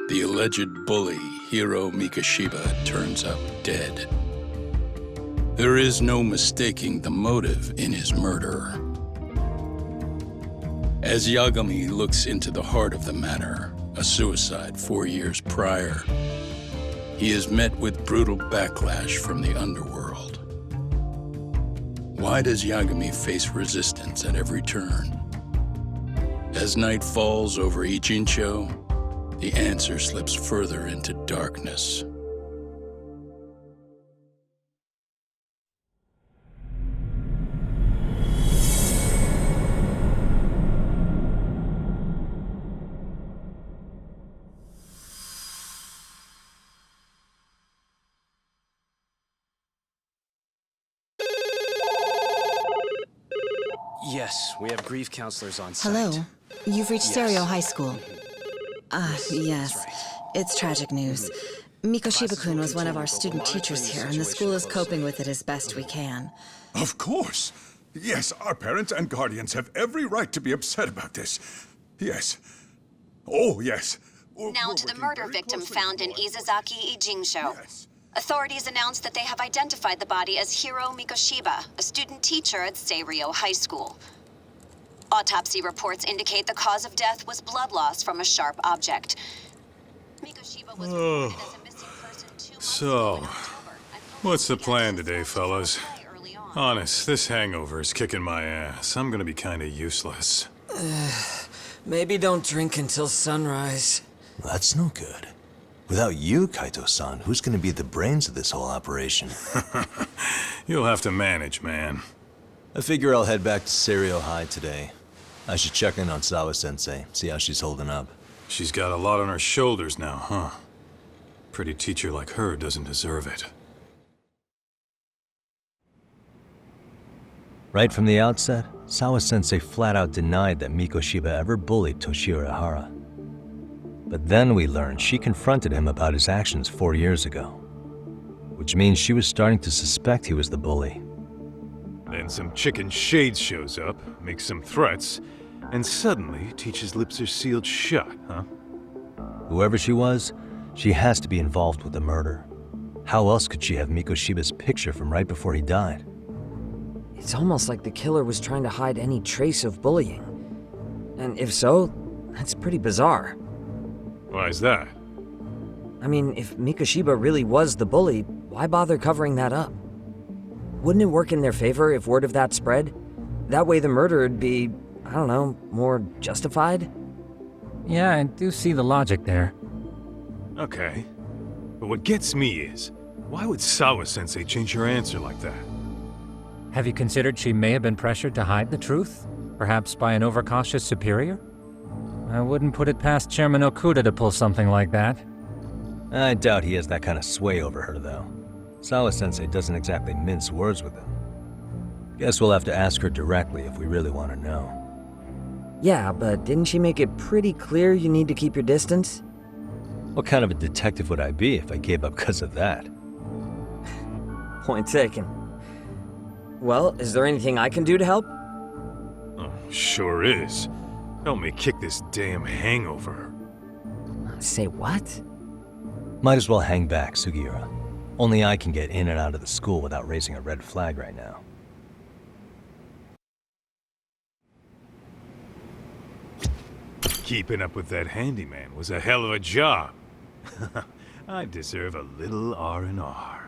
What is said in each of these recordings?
The alleged bully, Hiro Mikoshiba, turns up dead. There is no mistaking the motive in his murder. As Yagami looks into the heart of the matter, a suicide 4 years prior, he is met with brutal backlash from the underworld. Why does Yagami face resistance at every turn? As night falls over Ijincho, the answer slips further into darkness. Yes, we have grief counselors on site. Hello. You've reached Seiryo High School. Yes. Right. It's tragic news. Mikoshiba-kun was one of our student teachers here, and the school is coping with it as best we can. Of course. Yes, our parents and guardians have every right to be upset about this. Yes. Oh, yes. Now to the murder victim found in Izazaki, Ijincho. Yes. Authorities announced that they have identified the body as Hiro Mikoshiba, a student teacher at Seiryo High School. Autopsy reports indicate the cause of death was blood loss from a sharp object. Mikoshiba was reported as a missing person 2 months ago in October. What's the plan today, fellas? Honest, this hangover is kicking my ass. I'm gonna be kinda useless. Maybe don't drink until sunrise. That's no good. Without you, Kaito-san, who's gonna be the brains of this whole operation? You'll have to manage, man. I figure I'll head back to Seiryo High today. I should check in on Sawa-sensei, see how she's holding up. She's got a lot on her shoulders now, huh? Pretty teacher like her doesn't deserve it. Right from the outset, Sawa-sensei flat out denied that Mikoshiba ever bullied Toshiro Ahara. But then we learned she confronted him about his actions 4 years ago. Which means she was starting to suspect he was the bully. Then some chicken shade shows up, makes some threats, and suddenly teacher's lips are sealed shut, huh? Whoever she was, she has to be involved with the murder. How else could she have Mikoshiba's picture from right before he died? It's almost like the killer was trying to hide any trace of bullying. And if so, that's pretty bizarre. Why's that? I mean, if Mikoshiba really was the bully, why bother covering that up? Wouldn't it work in their favor if word of that spread? That way the murder would be, I don't know, more justified? Yeah, I do see the logic there. Okay. But what gets me is, why would Sawa-sensei change her answer like that? Have you considered she may have been pressured to hide the truth? Perhaps by an overcautious superior? I wouldn't put it past Chairman Okuda to pull something like that. I doubt he has that kind of sway over her, though. Sawa-sensei doesn't exactly mince words with him. Guess we'll have to ask her directly if we really want to know. Yeah, but didn't she make it pretty clear you need to keep your distance? What kind of a detective would I be if I gave up because of that? Point taken. Well, is there anything I can do to help? Oh, sure is. Help me kick this damn hangover. Say what? Might as well hang back, Sugiura. Only I can get in and out of the school without raising a red flag right now. Keeping up with that handyman was a hell of a job. I deserve a little R&R.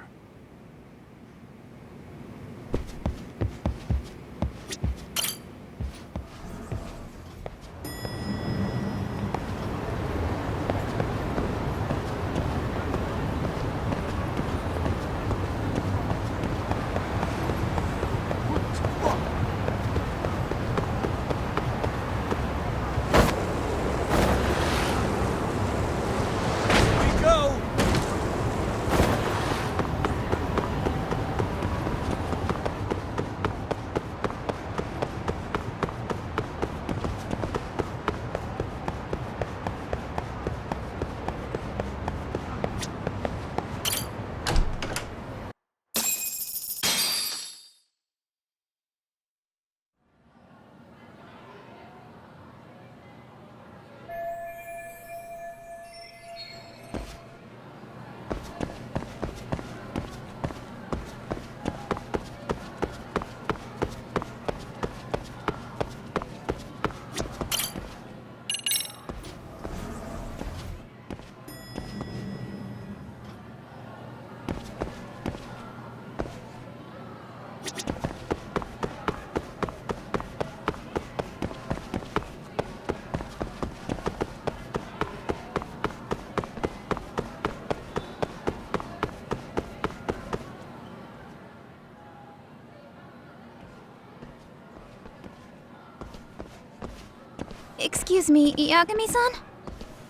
Excuse me, Yagami-san?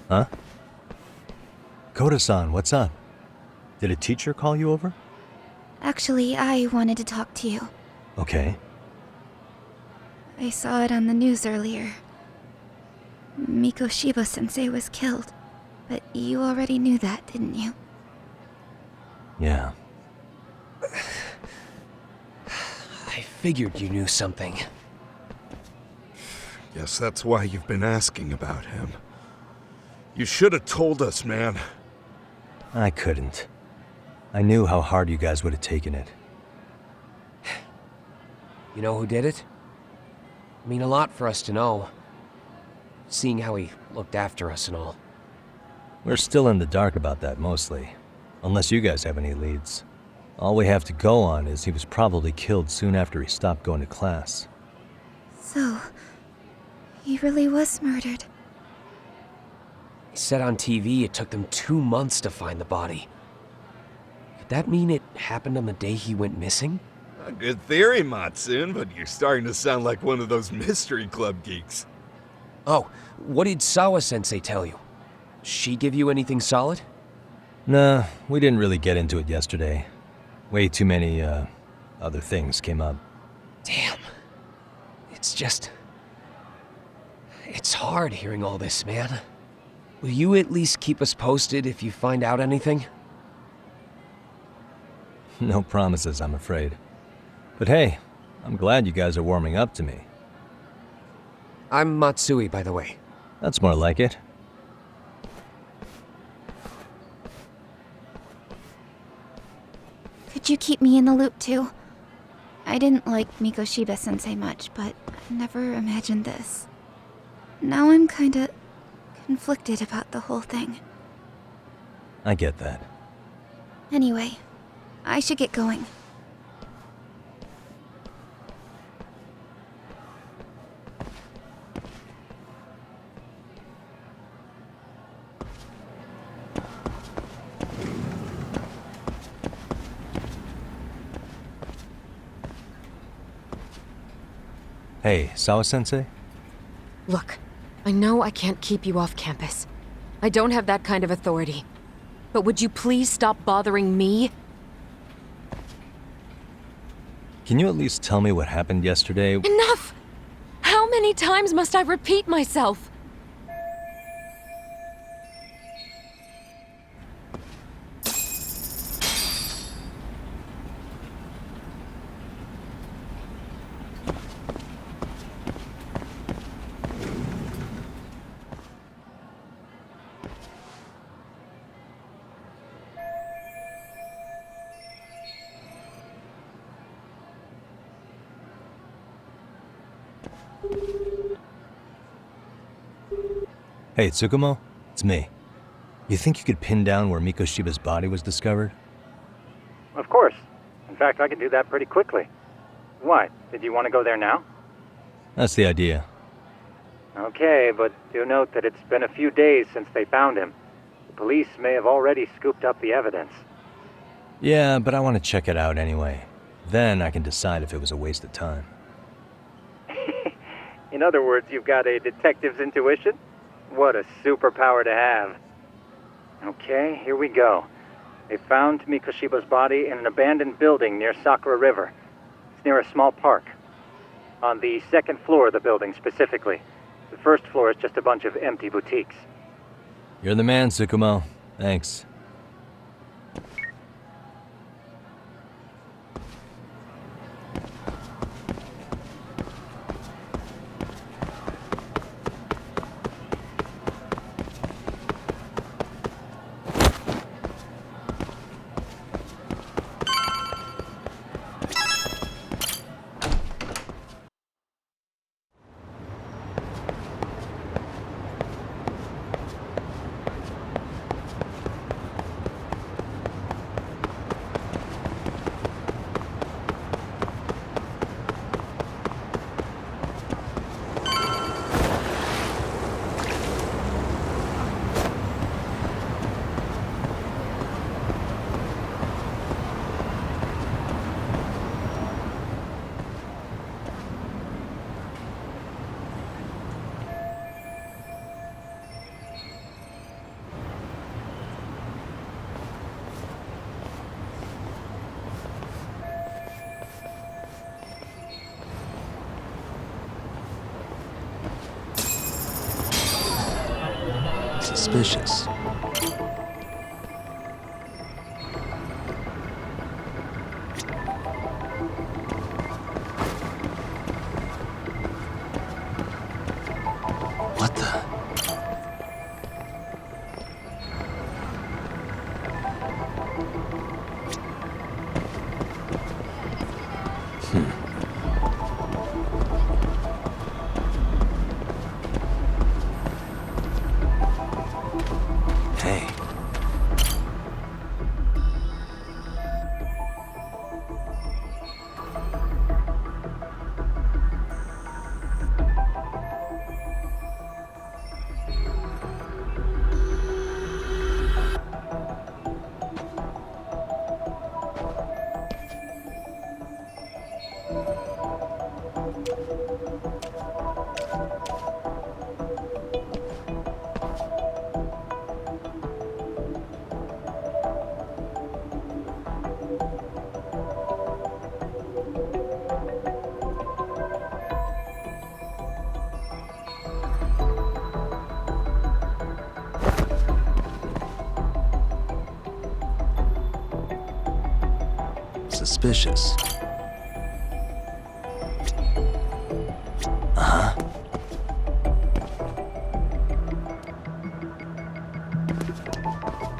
Huh? Koda-san, what's up? Did a teacher call you over? Actually, I wanted to talk to you. Okay. I saw it on the news earlier. Mikoshiba-sensei was killed. But you already knew that, didn't you? Yeah. I figured you knew something. Guess that's why you've been asking about him. You should have told us, man. I couldn't. I knew how hard you guys would have taken it. You know who did it? I mean a lot for us to know. Seeing how he looked after us and all. We're still in the dark about that, mostly. Unless you guys have any leads. All we have to go on is he was probably killed soon after he stopped going to class. So, he really was murdered. He said on TV it took them 2 months to find the body. Could that mean it happened on the day he went missing? A good theory, Matsun, but you're starting to sound like one of those mystery club geeks. Oh, what did Sawa-sensei tell you? She give you anything solid? Nah, we didn't really get into it yesterday. Way too many, other things came up. Damn. It's just... It's hard hearing all this, man. Will you at least keep us posted if you find out anything? No promises, I'm afraid. But hey, I'm glad you guys are warming up to me. I'm Matsui, by the way. That's more like it. Could you keep me in the loop too? I didn't like Mikoshiba-sensei much, but I never imagined this. Now I'm kinda conflicted about the whole thing. I get that. Anyway, I should get going. Hey, Sawa-sensei? Look, I know I can't keep you off campus. I don't have that kind of authority. But would you please stop bothering me? Can you at least tell me what happened yesterday? Enough! How many times must I repeat myself? Hey, Tsukumo? It's me. You think you could pin down where Mikoshiba's body was discovered? Of course. In fact, I can do that pretty quickly. What? Did you want to go there now? That's the idea. Okay, but do note that it's been a few days since they found him. The police may have already scooped up the evidence. Yeah, but I want to check it out anyway. Then I can decide if it was a waste of time. In other words, you've got a detective's intuition? What a superpower to have. Okay, here we go. They found Mikoshiba's body in an abandoned building near Sakura River. It's near a small park. On the second floor of the building, specifically. The first floor is just a bunch of empty boutiques. You're the man, Tsukumo. Thanks. Suspicious. What the? Hey. Suspicious. Uh-huh.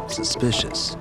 Suspicious.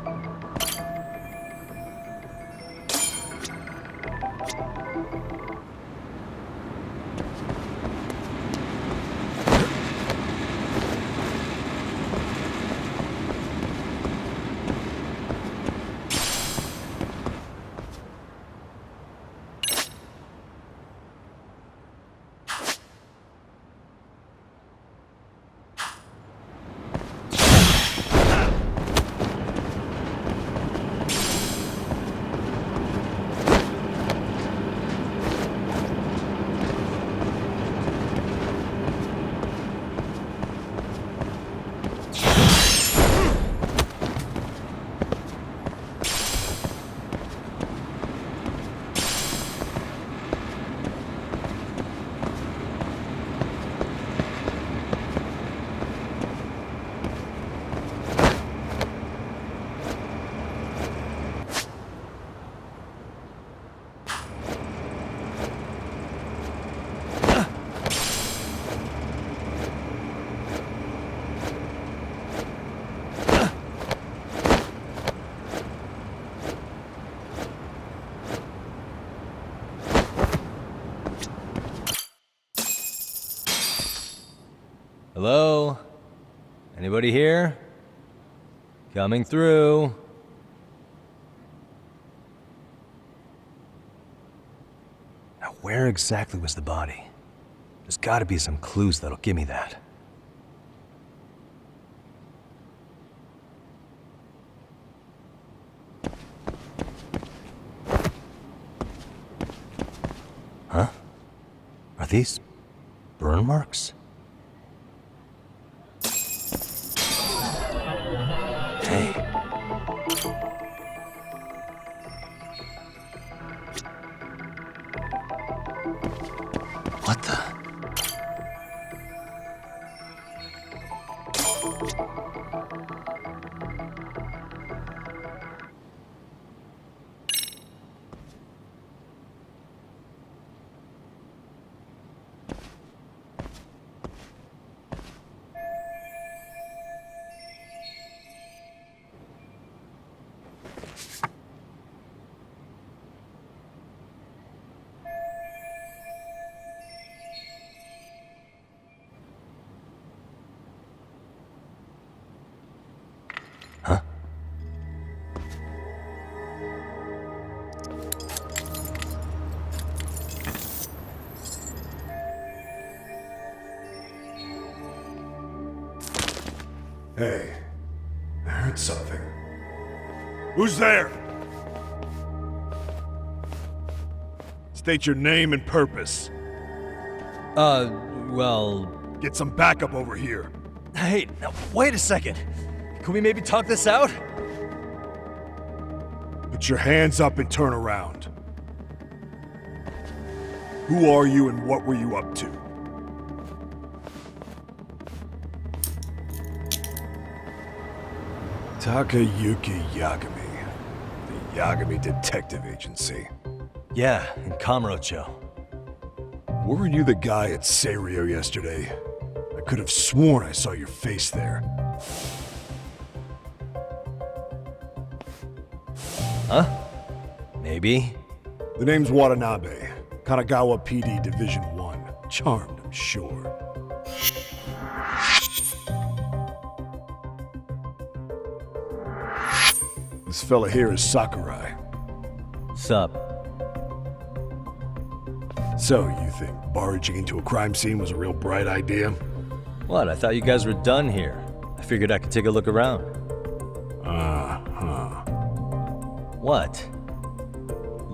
Hello? Anybody here? Coming through. Now, where exactly was the body? There's gotta be some clues that'll give me that. Huh? Are these burn marks? Hey. What the? Hey, I heard something. Who's there? State your name and purpose. Well... Get some backup over here. Hey, now, wait a second. Can we maybe talk this out? Put your hands up and turn around. Who are you and what were you up to? Takayuki Yagami. The Yagami Detective Agency. Yeah, in Kamurocho. Weren't you the guy at Seiryo yesterday? I could have sworn I saw your face there. Huh? Maybe. The name's Watanabe. Kanagawa PD Division 1. Charmed, I'm sure. This fella here is Sakurai. Sup? So, you think barging into a crime scene was a real bright idea? What, I thought you guys were done here. I figured I could take a look around. Uh-huh. What?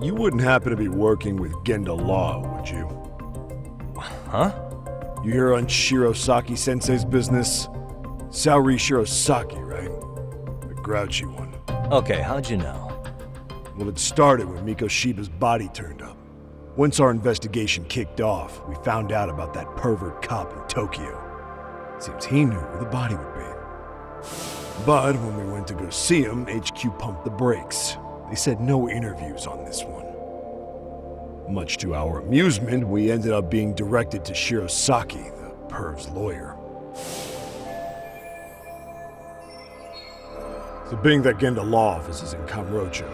You wouldn't happen to be working with Genda Law, would you? Huh? You hear on Shirosaki-sensei's business? Saori Shirosaki, right? The grouchy one. Okay, how'd you know? Well, it started when Mikoshiba's body turned up. Once our investigation kicked off, we found out about that pervert cop in Tokyo. Seems he knew where the body would be. But when we went to go see him, HQ pumped the brakes. They said no interviews on this one. Much to our amusement, we ended up being directed to Shirosaki, the perv's lawyer. So being that Genda Law office is in Kamurocho,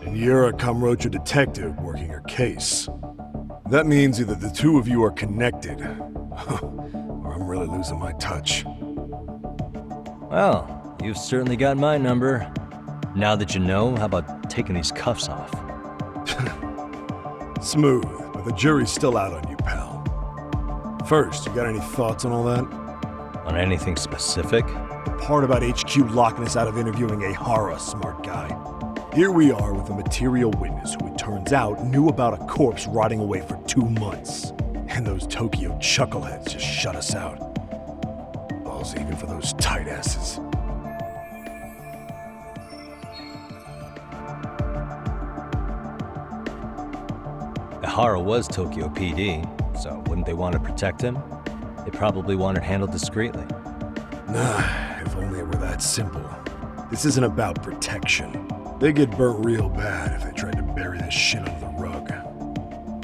and you're a Kamurocho detective working her case, that means either the two of you are connected, or I'm really losing my touch. Well, you've certainly got my number. Now that you know, how about taking these cuffs off? Smooth, but the jury's still out on you, pal. First, you got any thoughts on all that? On anything specific? The part about HQ locking us out of interviewing Ahara, smart guy. Here we are with a material witness who it turns out knew about a corpse rotting away for 2 months. And those Tokyo chuckleheads just shut us out. Balls even for those tight asses. Ahara was Tokyo PD, so wouldn't they want to protect him? They probably want it handled discreetly. Nah, if only it were that simple. This isn't about protection. They get burnt real bad if they tried to bury this shit under the rug.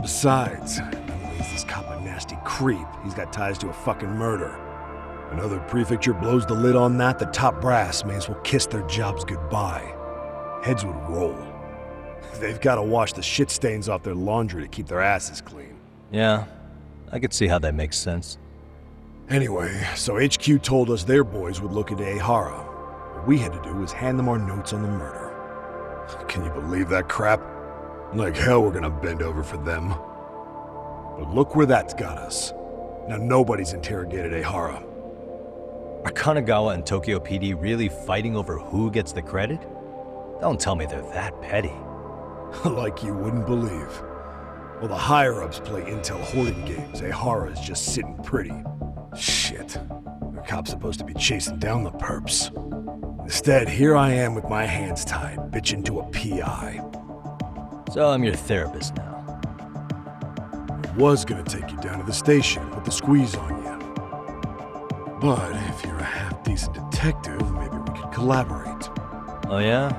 Besides, not only is this cop a nasty creep, he's got ties to a fucking murder. Another prefecture blows the lid on that, the top brass may as well kiss their jobs goodbye. Heads would roll. They've got to wash the shit stains off their laundry to keep their asses clean. Yeah, I could see how that makes sense. Anyway, so HQ told us their boys would look into Ahara. What we had to do was hand them our notes on the murder. Can you believe that crap? Like hell we're gonna bend over for them. But look where that's got us. Now nobody's interrogated Ahara. Are Kanagawa and Tokyo PD really fighting over who gets the credit? Don't tell me they're that petty. Like you wouldn't believe. While the higher-ups play intel hoarding games, Ahara is just sitting pretty. Shit. The cop's supposed to be chasing down the perps. Instead, here I am with my hands tied, bitching to a PI. So I'm your therapist now. I was gonna take you down to the station, put the squeeze on you. But if you're a half-decent detective, maybe we could collaborate. Oh yeah?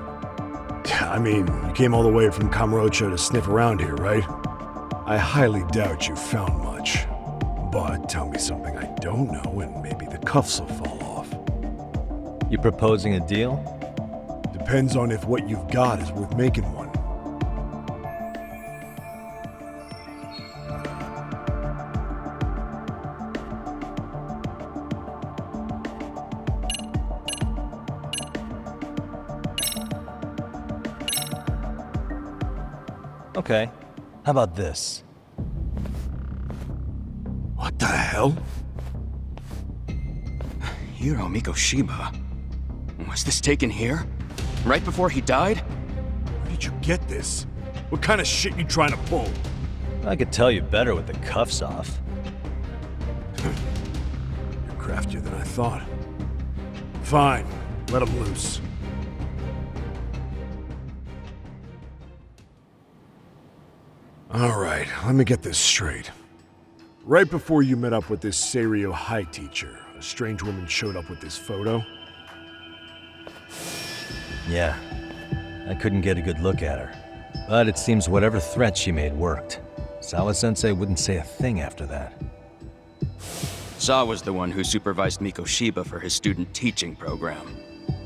I mean, you came all the way from Kamurocho to sniff around here, right? I highly doubt you found much. But tell me something I don't know and maybe the cuffs will fall off. You proposing a deal? Depends on if what you've got is worth making one. Okay. How about this? What the hell? Hiro Mikoshiba? Was this taken here? Right before he died? Where did you get this? What kind of shit you trying to pull? I could tell you better with the cuffs off. You're craftier than I thought. Fine, let him loose. All right, let me get this straight. Right before you met up with this Seiryo high teacher, a strange woman showed up with this photo. Yeah, I couldn't get a good look at her. But it seems whatever threat she made worked. Sawa-sensei wouldn't say a thing after that. Saw was the one who supervised Mikoshiba for his student teaching program.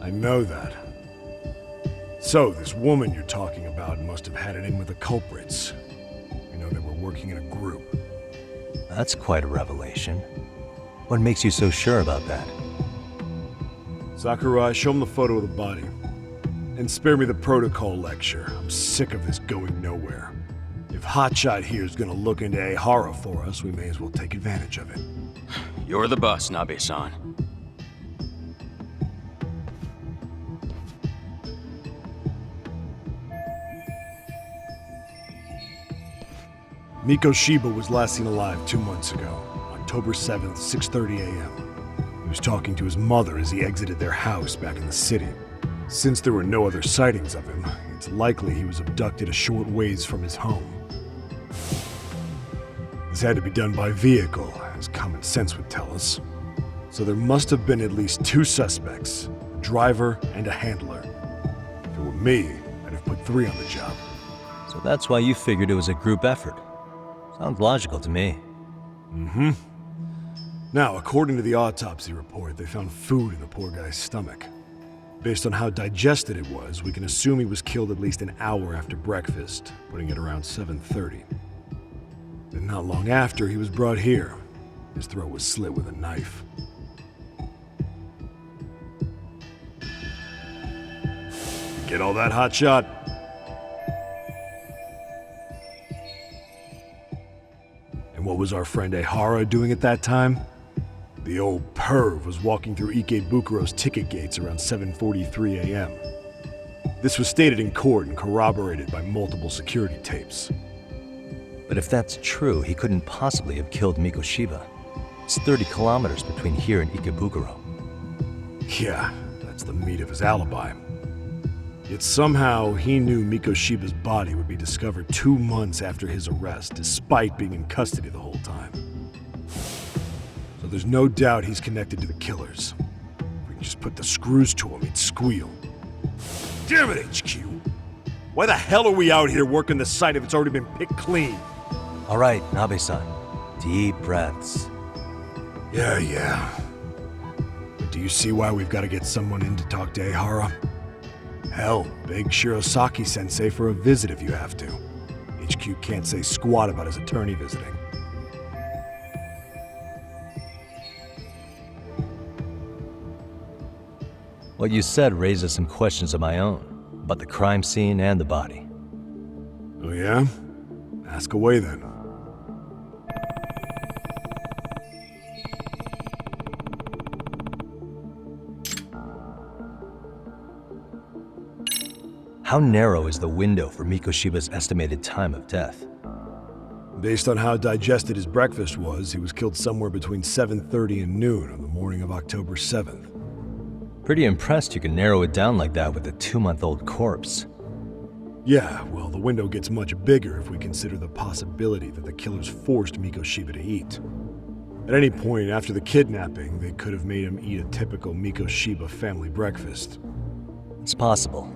I know that. So, this woman you're talking about must have had it in with the culprits. You know, they were working in a group. That's quite a revelation. What makes you so sure about that? Sakurai, show him the photo of the body. And spare me the protocol lecture. I'm sick of this going nowhere. If Hotshot here is gonna look into Ahara for us, we may as well take advantage of it. You're the boss, Nabe-san. Mikoshiba was last seen alive 2 months ago, October 7th, 6:30 a.m. He was talking to his mother as he exited their house back in the city. Since there were no other sightings of him, it's likely he was abducted a short ways from his home. This had to be done by vehicle, as common sense would tell us. So there must have been at least 2 suspects, a driver and a handler. If it were me, I'd have put 3 on the job. So that's why you figured it was a group effort. Sounds logical to me. Mm-hmm. Now, according to the autopsy report, they found food in the poor guy's stomach. Based on how digested it was, we can assume he was killed at least an hour after breakfast, putting it around 7:30. Then not long after, he was brought here. His throat was slit with a knife. Get all that, Hotshot? And what was our friend Ahara doing at that time? The old perv was walking through Ikebukuro's ticket gates around 7:43 a.m. This was stated in court and corroborated by multiple security tapes. But if that's true, he couldn't possibly have killed Mikoshiba. It's 30 kilometers between here and Ikebukuro. Yeah, that's the meat of his alibi. Yet somehow he knew Mikoshiba's body would be discovered 2 months after his arrest, despite being in custody the whole time. So there's no doubt he's connected to the killers. If we can just put the screws to him, he'd squeal. Damn it, HQ! Why the hell are we out here working the site if it's already been picked clean? All right, Nabe-san. Deep breaths. Yeah. But do you see why we've got to get someone in to talk to Ahara? Hell, beg Shirosaki-sensei for a visit if you have to. HQ can't say squat about his attorney visiting. What you said raises some questions of my own, about the crime scene and the body. Oh yeah? Ask away then. How narrow is the window for Mikoshiba's estimated time of death? Based on how digested his breakfast was, he was killed somewhere between 7:30 and noon on the morning of October 7th. Pretty impressed you can narrow it down like that with a 2-month-old corpse. Yeah, well, the window gets much bigger if we consider the possibility that the killers forced Mikoshiba to eat. At any point after the kidnapping, they could have made him eat a typical Mikoshiba family breakfast. It's possible.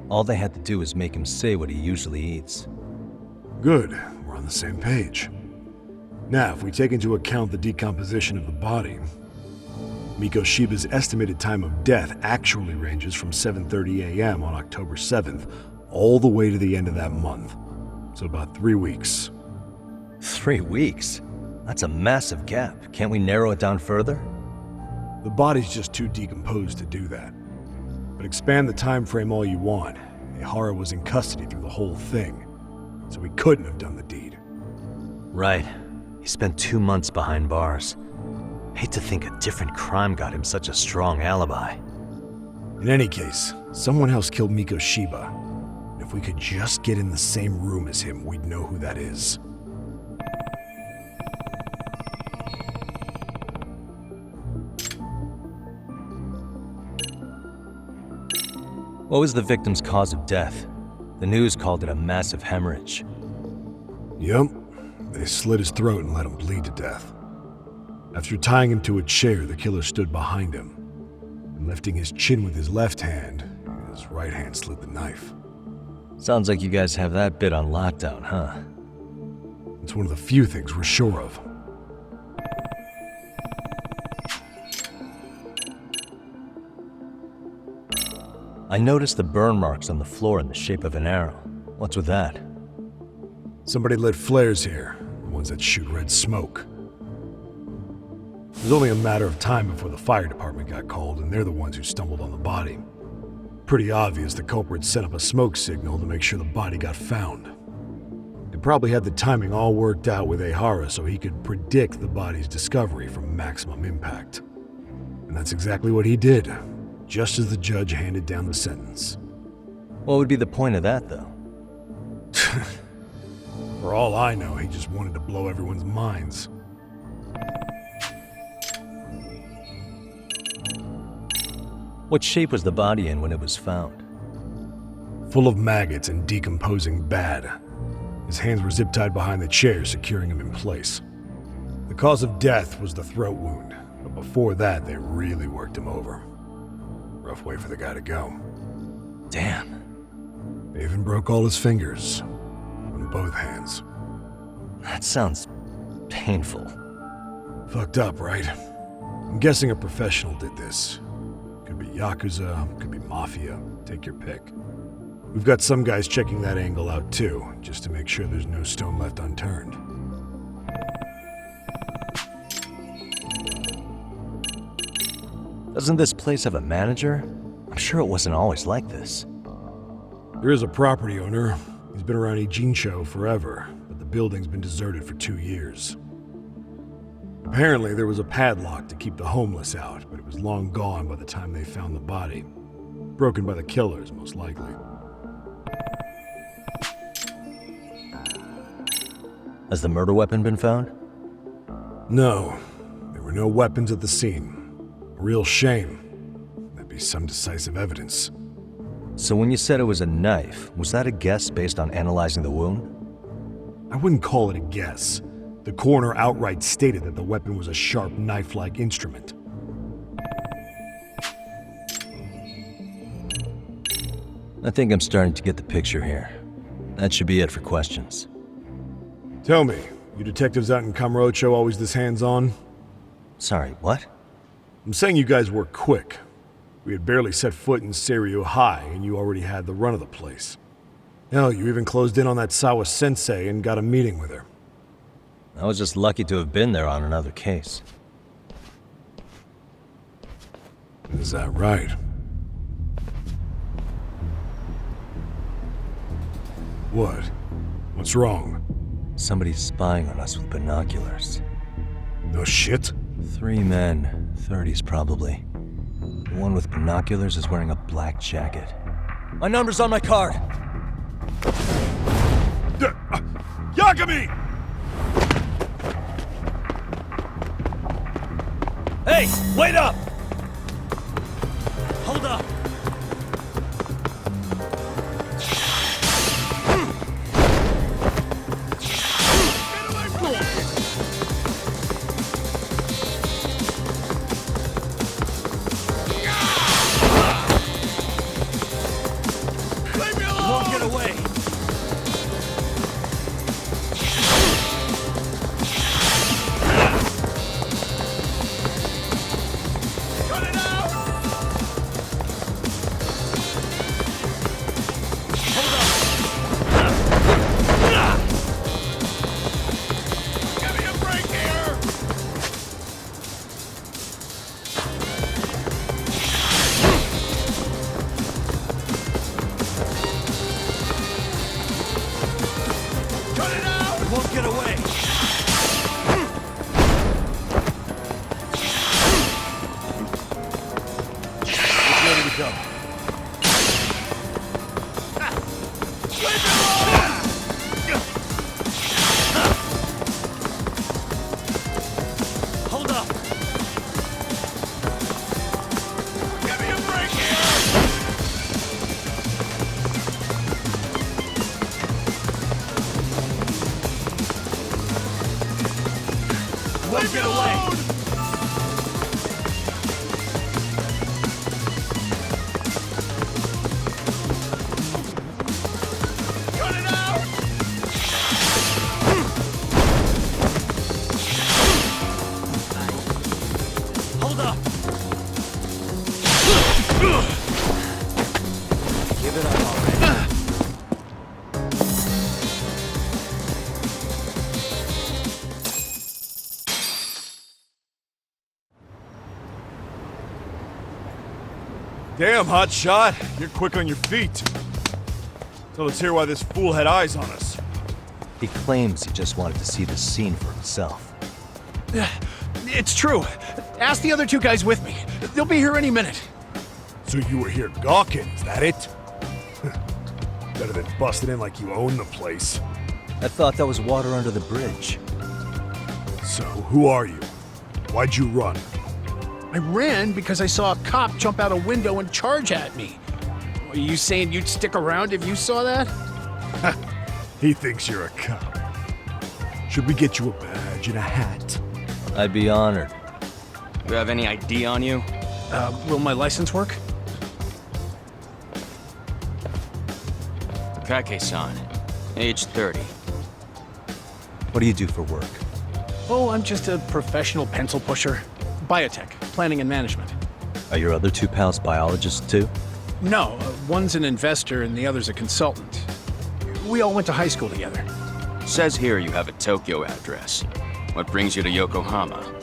All they had to do was make him say what he usually eats. Good, we're on the same page. Now, if we take into account the decomposition of the body, Mikoshiba's estimated time of death actually ranges from 7:30 a.m. on October 7th all the way to the end of that month. So about 3 weeks. 3 weeks? That's a massive gap. Can't we narrow it down further? The body's just too decomposed to do that. But expand the time frame all you want. Ahara was in custody through the whole thing, so he couldn't have done the deed. Right. He spent 2 months behind bars. Hate to think a different crime got him such a strong alibi. In any case, someone else killed Mikoshiba. And if we could just get in the same room as him, we'd know who that is. What was the victim's cause of death? The news called it a massive hemorrhage. Yep. They slit his throat and let him bleed to death. After tying him to a chair, the killer stood behind him. And lifting his chin with his left hand, His right hand slid the knife. Sounds like you guys have that bit on lockdown, huh? It's one of the few things we're sure of. I noticed the burn marks on the floor in the shape of an arrow. What's with that? Somebody lit flares here, the ones that shoot red smoke. It was only a matter of time before the fire department got called, and they're the ones who stumbled on the body. Pretty obvious the culprit set up a smoke signal to make sure the body got found. They probably had the timing all worked out with Ahara so he could predict the body's discovery from maximum impact. And that's exactly what he did, just as the judge handed down the sentence. What would be the point of that, though? For all I know, he just wanted to blow everyone's minds. What shape was the body in when it was found? Full of maggots and decomposing bad. His hands were zip-tied behind the chair, securing him in place. The cause of death was the throat wound, but before that, they really worked him over. Rough way for the guy to go. Damn. They even broke all his fingers. On both hands. That sounds painful. Fucked up, right? I'm guessing a professional did this. Could be Yakuza, could be Mafia. Take your pick. We've got some guys checking that angle out too, just to make sure there's no stone left unturned. Doesn't this place have a manager? I'm sure it wasn't always like this. There is a property owner. He's been around Ijincho forever, but the building's been deserted for 2 years. Apparently, there was a padlock to keep the homeless out, but it was long gone by the time they found the body. Broken by the killers, most likely. Has the murder weapon been found? No. There were no weapons at the scene. A real shame. That'd be some decisive evidence. So when you said it was a knife, was that a guess based on analyzing the wound? I wouldn't call it a guess. The coroner outright stated that the weapon was a sharp knife-like instrument. I think I'm starting to get the picture here. That should be it for questions. Tell me, you detectives out in Kamurocho always this hands-on? Sorry, what? I'm saying you guys work quick. We had barely set foot in Seiryo High, and you already had the run of the place. Hell, you even closed in on that Sawa-sensei and got a meeting with her. I was just lucky to have been there on another case. Is that right? What? What's wrong? Somebody's spying on us with binoculars. No shit? 3 men, 30s probably. The one with binoculars is wearing a black jacket. My number's on my card! Yagami! Hey, wait up! Hold up! Hold up! Give it up already. Damn, hotshot. You're quick on your feet. So let's hear why this fool had eyes on us. He claims he just wanted to see the scene for himself. It's true. Ask the other two guys with me. They'll be here any minute. So you were here gawking, is that it? Better than busting in like you own the place. I thought that was water under the bridge. So, who are you? Why'd you run? I ran because I saw a cop jump out a window and charge at me. Are you saying you'd stick around if you saw that? He thinks you're a cop. Should we get you a badge and a hat? I'd be honored. You have any ID on you? Will my license work? Kake-san, age 30. What do you do for work? Oh, I'm just a professional pencil pusher. Biotech, planning and management. Are your other two pals biologists too? No, one's an investor and the other's a consultant. We all went to high school together. Says here you have a Tokyo address. What brings you to Yokohama?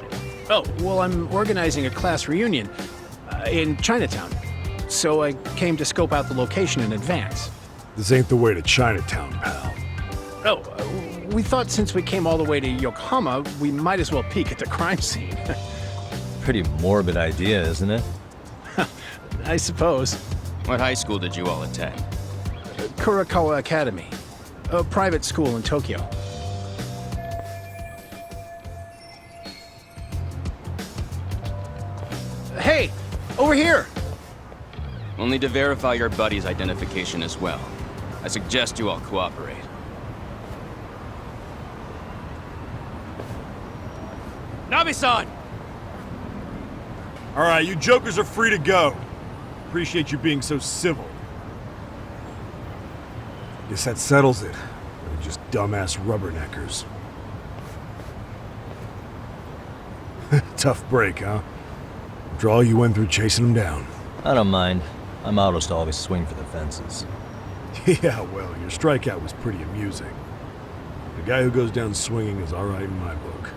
Oh, well, I'm organizing a class reunion in Chinatown. So I came to scope out the location in advance. This ain't the way to Chinatown, pal. Oh, we thought since we came all the way to Yokohama, we might as well peek at the crime scene. Pretty morbid idea, isn't it? I suppose. What high school did you all attend? Kurakawa Academy, a private school in Tokyo. Hey, over here! We'll need to verify your buddy's identification as well. I suggest you all cooperate. Nabe-san! Alright, you jokers are free to go. Appreciate you being so civil. Guess that settles it. They're just dumbass rubberneckers. Tough break, huh? After all you went through chasing them down. I don't mind. My motto's to always swing for the fences. Yeah, well, your strikeout was pretty amusing. The guy who goes down swinging is alright in my book.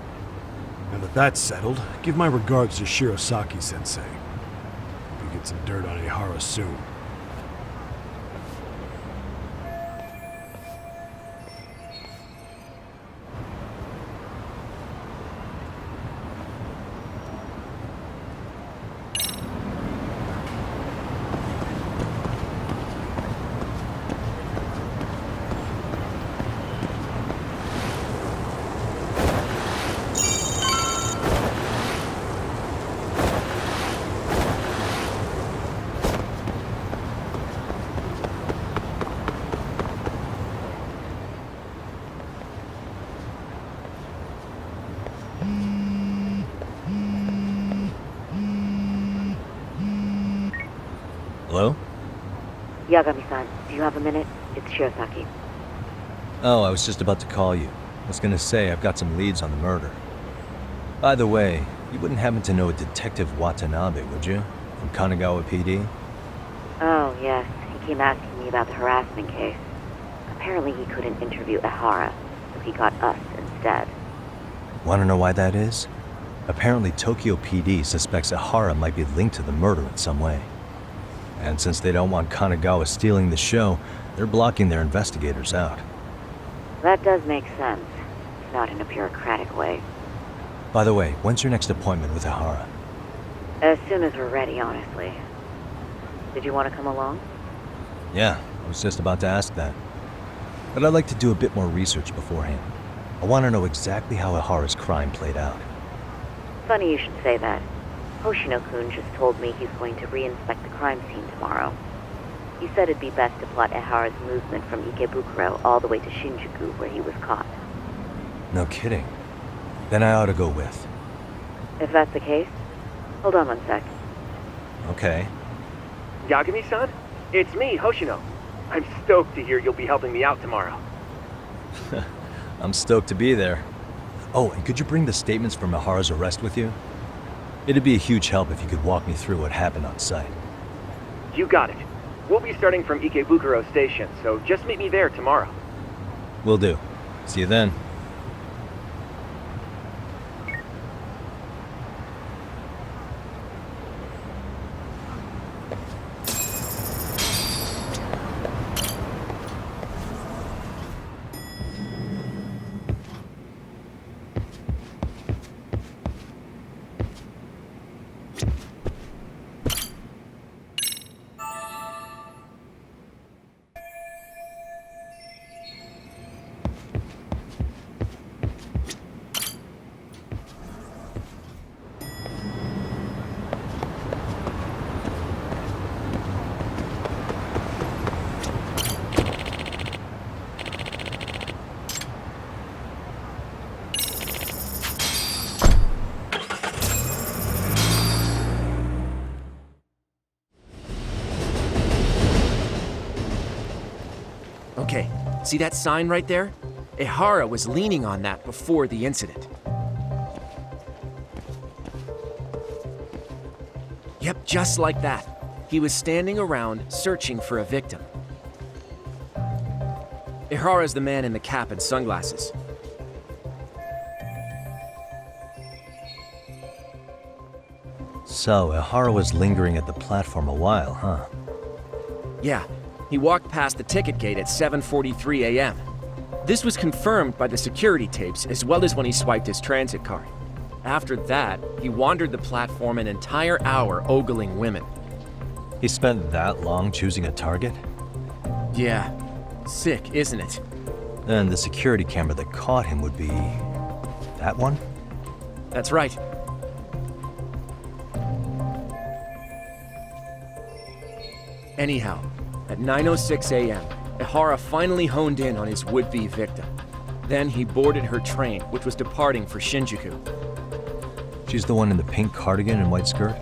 Now that that's settled, give my regards to Shirosaki-sensei. Hope you get some dirt on Ahara soon. Hello? Yagami-san, do you have a minute? It's Shirosaki. Oh, I was just about to call you. I was gonna say, I've got some leads on the murder. By the way, you wouldn't happen to know a Detective Watanabe, would you? From Kanagawa PD? Oh, yes. He came asking me about the harassment case. Apparently he couldn't interview Ahara, so he got us instead. Wanna know why that is? Apparently Tokyo PD suspects Ahara might be linked to the murder in some way. And since they don't want Kanagawa stealing the show, they're blocking their investigators out. That does make sense. It's not in a bureaucratic way. By the way, when's your next appointment with Ahara? As soon as we're ready, honestly. Did you want to come along? Yeah, I was just about to ask that. But I'd like to do a bit more research beforehand. I want to know exactly how Ahara's crime played out. Funny you should say that. Hoshino-kun just told me he's going to re-inspect the crime scene tomorrow. He said it'd be best to plot Ahara's movement from Ikebukuro all the way to Shinjuku, where he was caught. No kidding. Then I ought to go with. If that's the case, hold on one sec. Okay. Yagami-san? It's me, Hoshino. I'm stoked to hear you'll be helping me out tomorrow. I'm stoked to be there. Oh, and could you bring the statements from Ahara's arrest with you? It'd be a huge help if you could walk me through what happened on site. You got it. We'll be starting from Ikebukuro Station, so just meet me there tomorrow. Will do. See you then. Okay, see that sign right there? Ahara was leaning on that before the incident. Yep, just like that. He was standing around searching for a victim. Ahara's the man in the cap and sunglasses. So, Ahara was lingering at the platform a while, huh? Yeah, he walked past the ticket gate at 7:43 a.m. This was confirmed by the security tapes as well as when he swiped his transit card. After that, he wandered the platform an entire hour ogling women. He spent that long choosing a target? Yeah, sick, isn't it? Then the security camera that caught him would be... that one? That's right. Anyhow, at 9:06 a.m., Ahara finally honed in on his would-be victim. Then he boarded her train, which was departing for Shinjuku. She's the one in the pink cardigan and white skirt?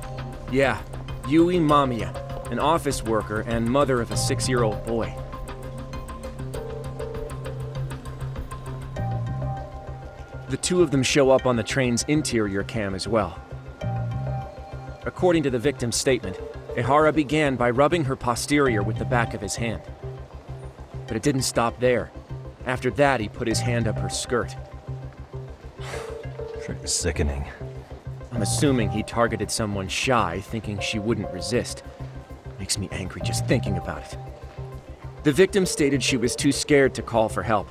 Yeah, Yui Mamiya, an office worker and mother of a 6-year-old boy. The two of them show up on the train's interior cam as well. According to the victim's statement, Ahara began by rubbing her posterior with the back of his hand. But it didn't stop there. After that, he put his hand up her skirt. Pretty sickening. I'm assuming he targeted someone shy, thinking she wouldn't resist. Makes me angry just thinking about it. The victim stated she was too scared to call for help,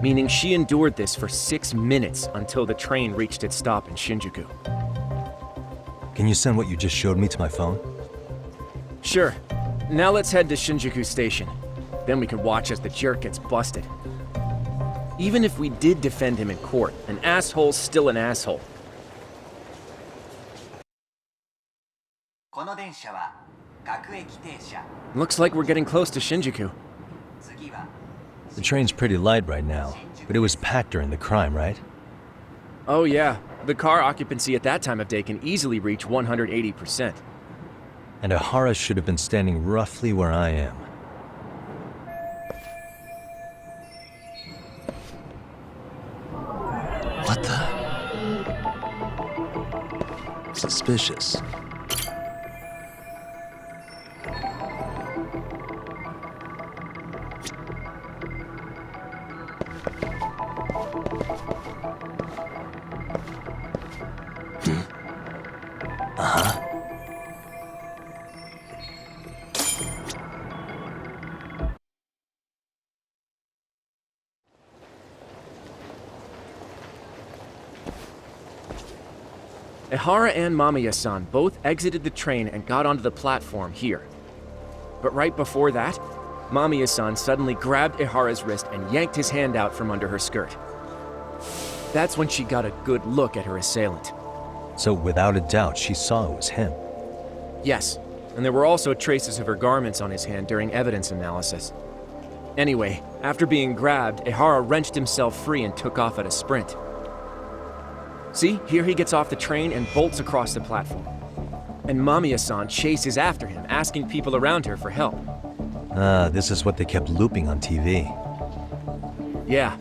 meaning she endured this for 6 minutes until the train reached its stop in Shinjuku. Can you send what you just showed me to my phone? Sure. Now let's head to Shinjuku Station. Then we can watch as the jerk gets busted. Even if we did defend him in court, an asshole's still an asshole. Looks like we're getting close to Shinjuku. The train's pretty light right now, but it was packed during the crime, right? Oh yeah, the car occupancy at that time of day can easily reach 180%. And Ahara should have been standing roughly where I am. What the? Suspicious. Ahara and Mamiya-san both exited the train and got onto the platform here. But right before that, Mamiya-san suddenly grabbed Ahara's wrist and yanked his hand out from under her skirt. That's when she got a good look at her assailant. So without a doubt, she saw it was him. Yes, and there were also traces of her garments on his hand during evidence analysis. Anyway, after being grabbed, Ahara wrenched himself free and took off at a sprint. See, here he gets off the train and bolts across the platform. And Mamiya-san chases after him, asking people around her for help. This is what they kept looping on TV. Yeah.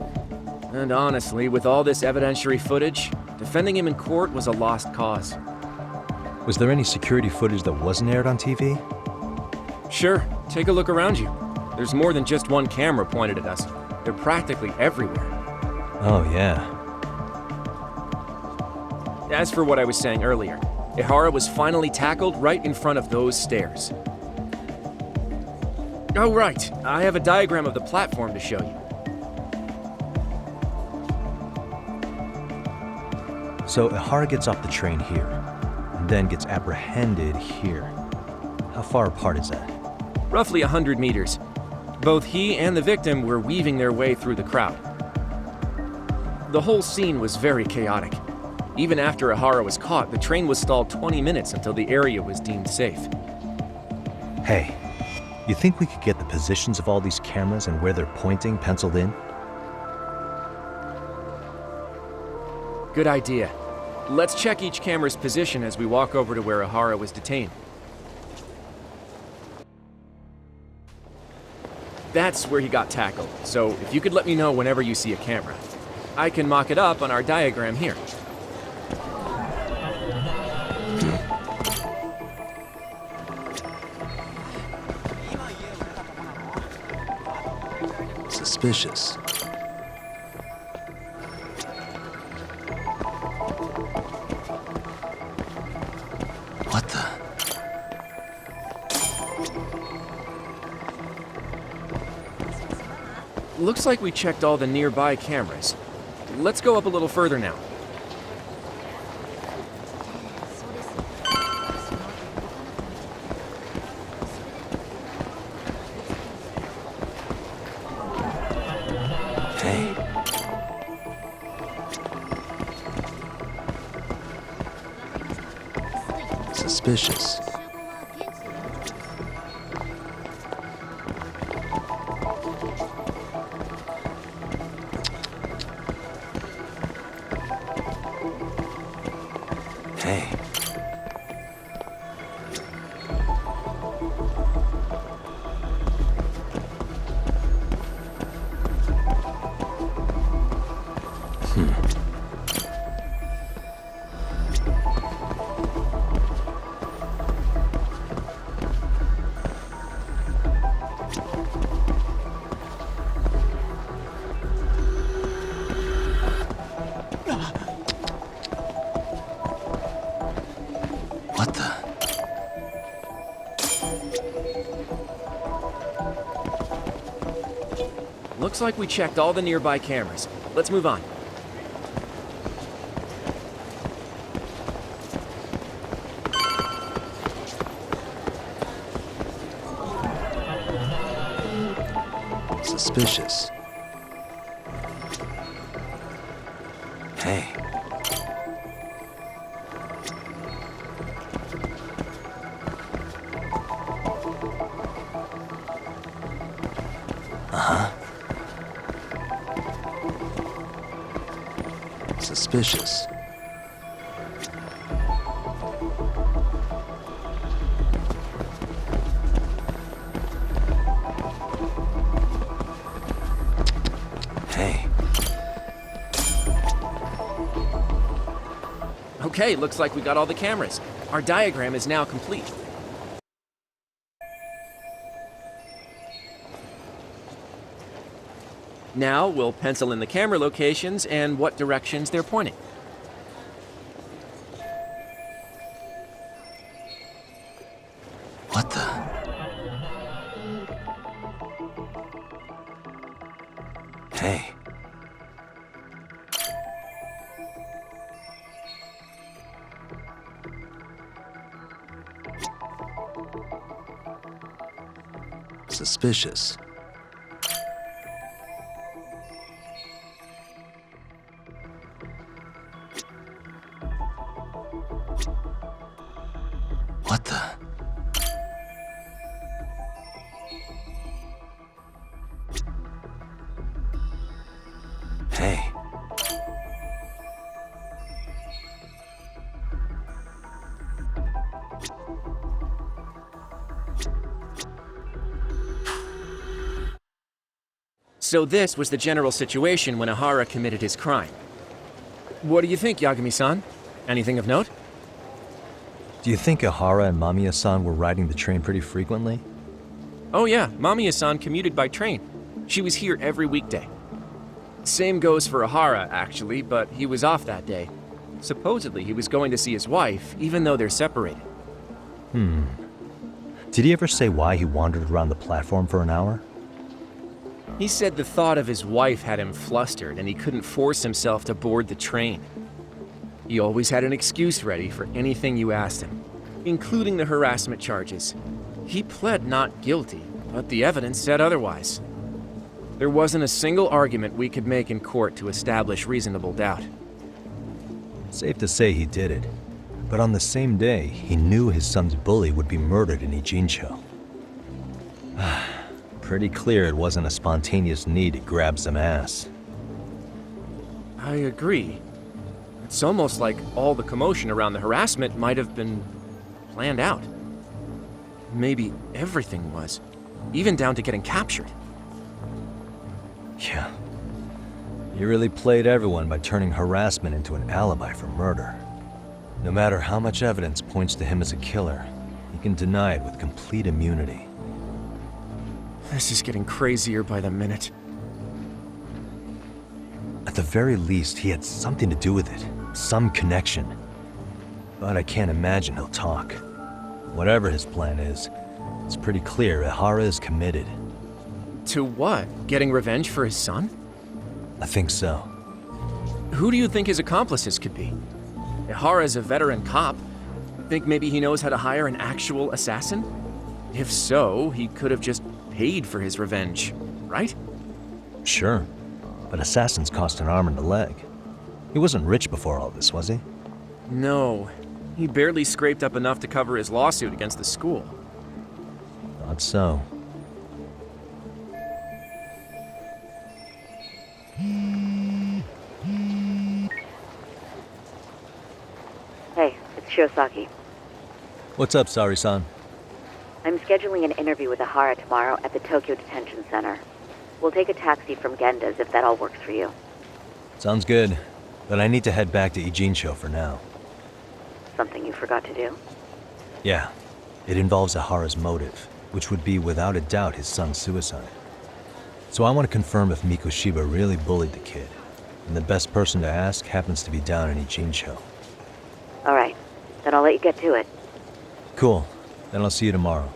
And honestly, with all this evidentiary footage, defending him in court was a lost cause. Was there any security footage that wasn't aired on TV? Sure, take a look around you. There's more than just one camera pointed at us. They're practically everywhere. Oh, yeah. As for what I was saying earlier, Ahara was finally tackled right in front of those stairs. Oh, right. I have a diagram of the platform to show you. So Ahara gets off the train here, and then gets apprehended here. How far apart is that? Roughly 100 meters. Both he and the victim were weaving their way through the crowd. The whole scene was very chaotic. Even after Ahara was caught, the train was stalled 20 minutes until the area was deemed safe. Hey, you think we could get the positions of all these cameras and where they're pointing penciled in? Good idea. Let's check each camera's position as we walk over to where Ahara was detained. That's where he got tackled, so if you could let me know whenever you see a camera. I can mock it up on our diagram here. Suspicious. What the? Looks like we checked all the nearby cameras. Let's go up a little further now. Hey. Suspicious. Hey. What the? Looks like we checked all the nearby cameras. Let's move on. Suspicious. Hey. Uh-huh. Suspicious. Hey. Okay, looks like we got all the cameras. Our diagram is now complete. Now we'll pencil in the camera locations and what directions they're pointing. What the? Hey. Suspicious. What the? Hey. So this was the general situation when Ahara committed his crime. What do you think, Yagami-san? Anything of note? Do you think Ahara and Mamiya-san were riding the train pretty frequently? Oh yeah, Mamiya-san commuted by train. She was here every weekday. Same goes for Ahara, actually, but he was off that day. Supposedly, he was going to see his wife, even though they're separated. Did he ever say why he wandered around the platform for an hour? He said the thought of his wife had him flustered and he couldn't force himself to board the train. He always had an excuse ready for anything you asked him, including the harassment charges. He pled not guilty, but the evidence said otherwise. There wasn't a single argument we could make in court to establish reasonable doubt. Safe to say he did it. But on the same day, he knew his son's bully would be murdered in Ijincho. Pretty clear it wasn't a spontaneous need to grab some ass. I agree. It's almost like all the commotion around the harassment might have been planned out. Maybe everything was, even down to getting captured. Yeah. He really played everyone by turning harassment into an alibi for murder. No matter how much evidence points to him as a killer, he can deny it with complete immunity. This is getting crazier by the minute. At the very least, he had something to do with it. Some connection. But I can't imagine he'll talk. Whatever his plan is, it's pretty clear Ahara is committed. To what? Getting revenge for his son? I think so. Who do you think his accomplices could be? Ahara is a veteran cop. Think maybe he knows how to hire an actual assassin? If so, he could have just paid for his revenge, right? Sure. But assassins cost an arm and a leg. He wasn't rich before all this, was he? No. He barely scraped up enough to cover his lawsuit against the school. Thought so. Hey, it's Shiosaki. What's up, Sari-san? I'm scheduling an interview with Ahara tomorrow at the Tokyo Detention Center. We'll take a taxi from Genda's if that all works for you. Sounds good, but I need to head back to Ijincho for now. Something you forgot to do? Yeah, it involves Ahara's motive, which would be without a doubt his son's suicide. So I want to confirm if Mikoshiba really bullied the kid, and the best person to ask happens to be down in Ijincho. All right, then I'll let you get to it. Cool, then I'll see you tomorrow.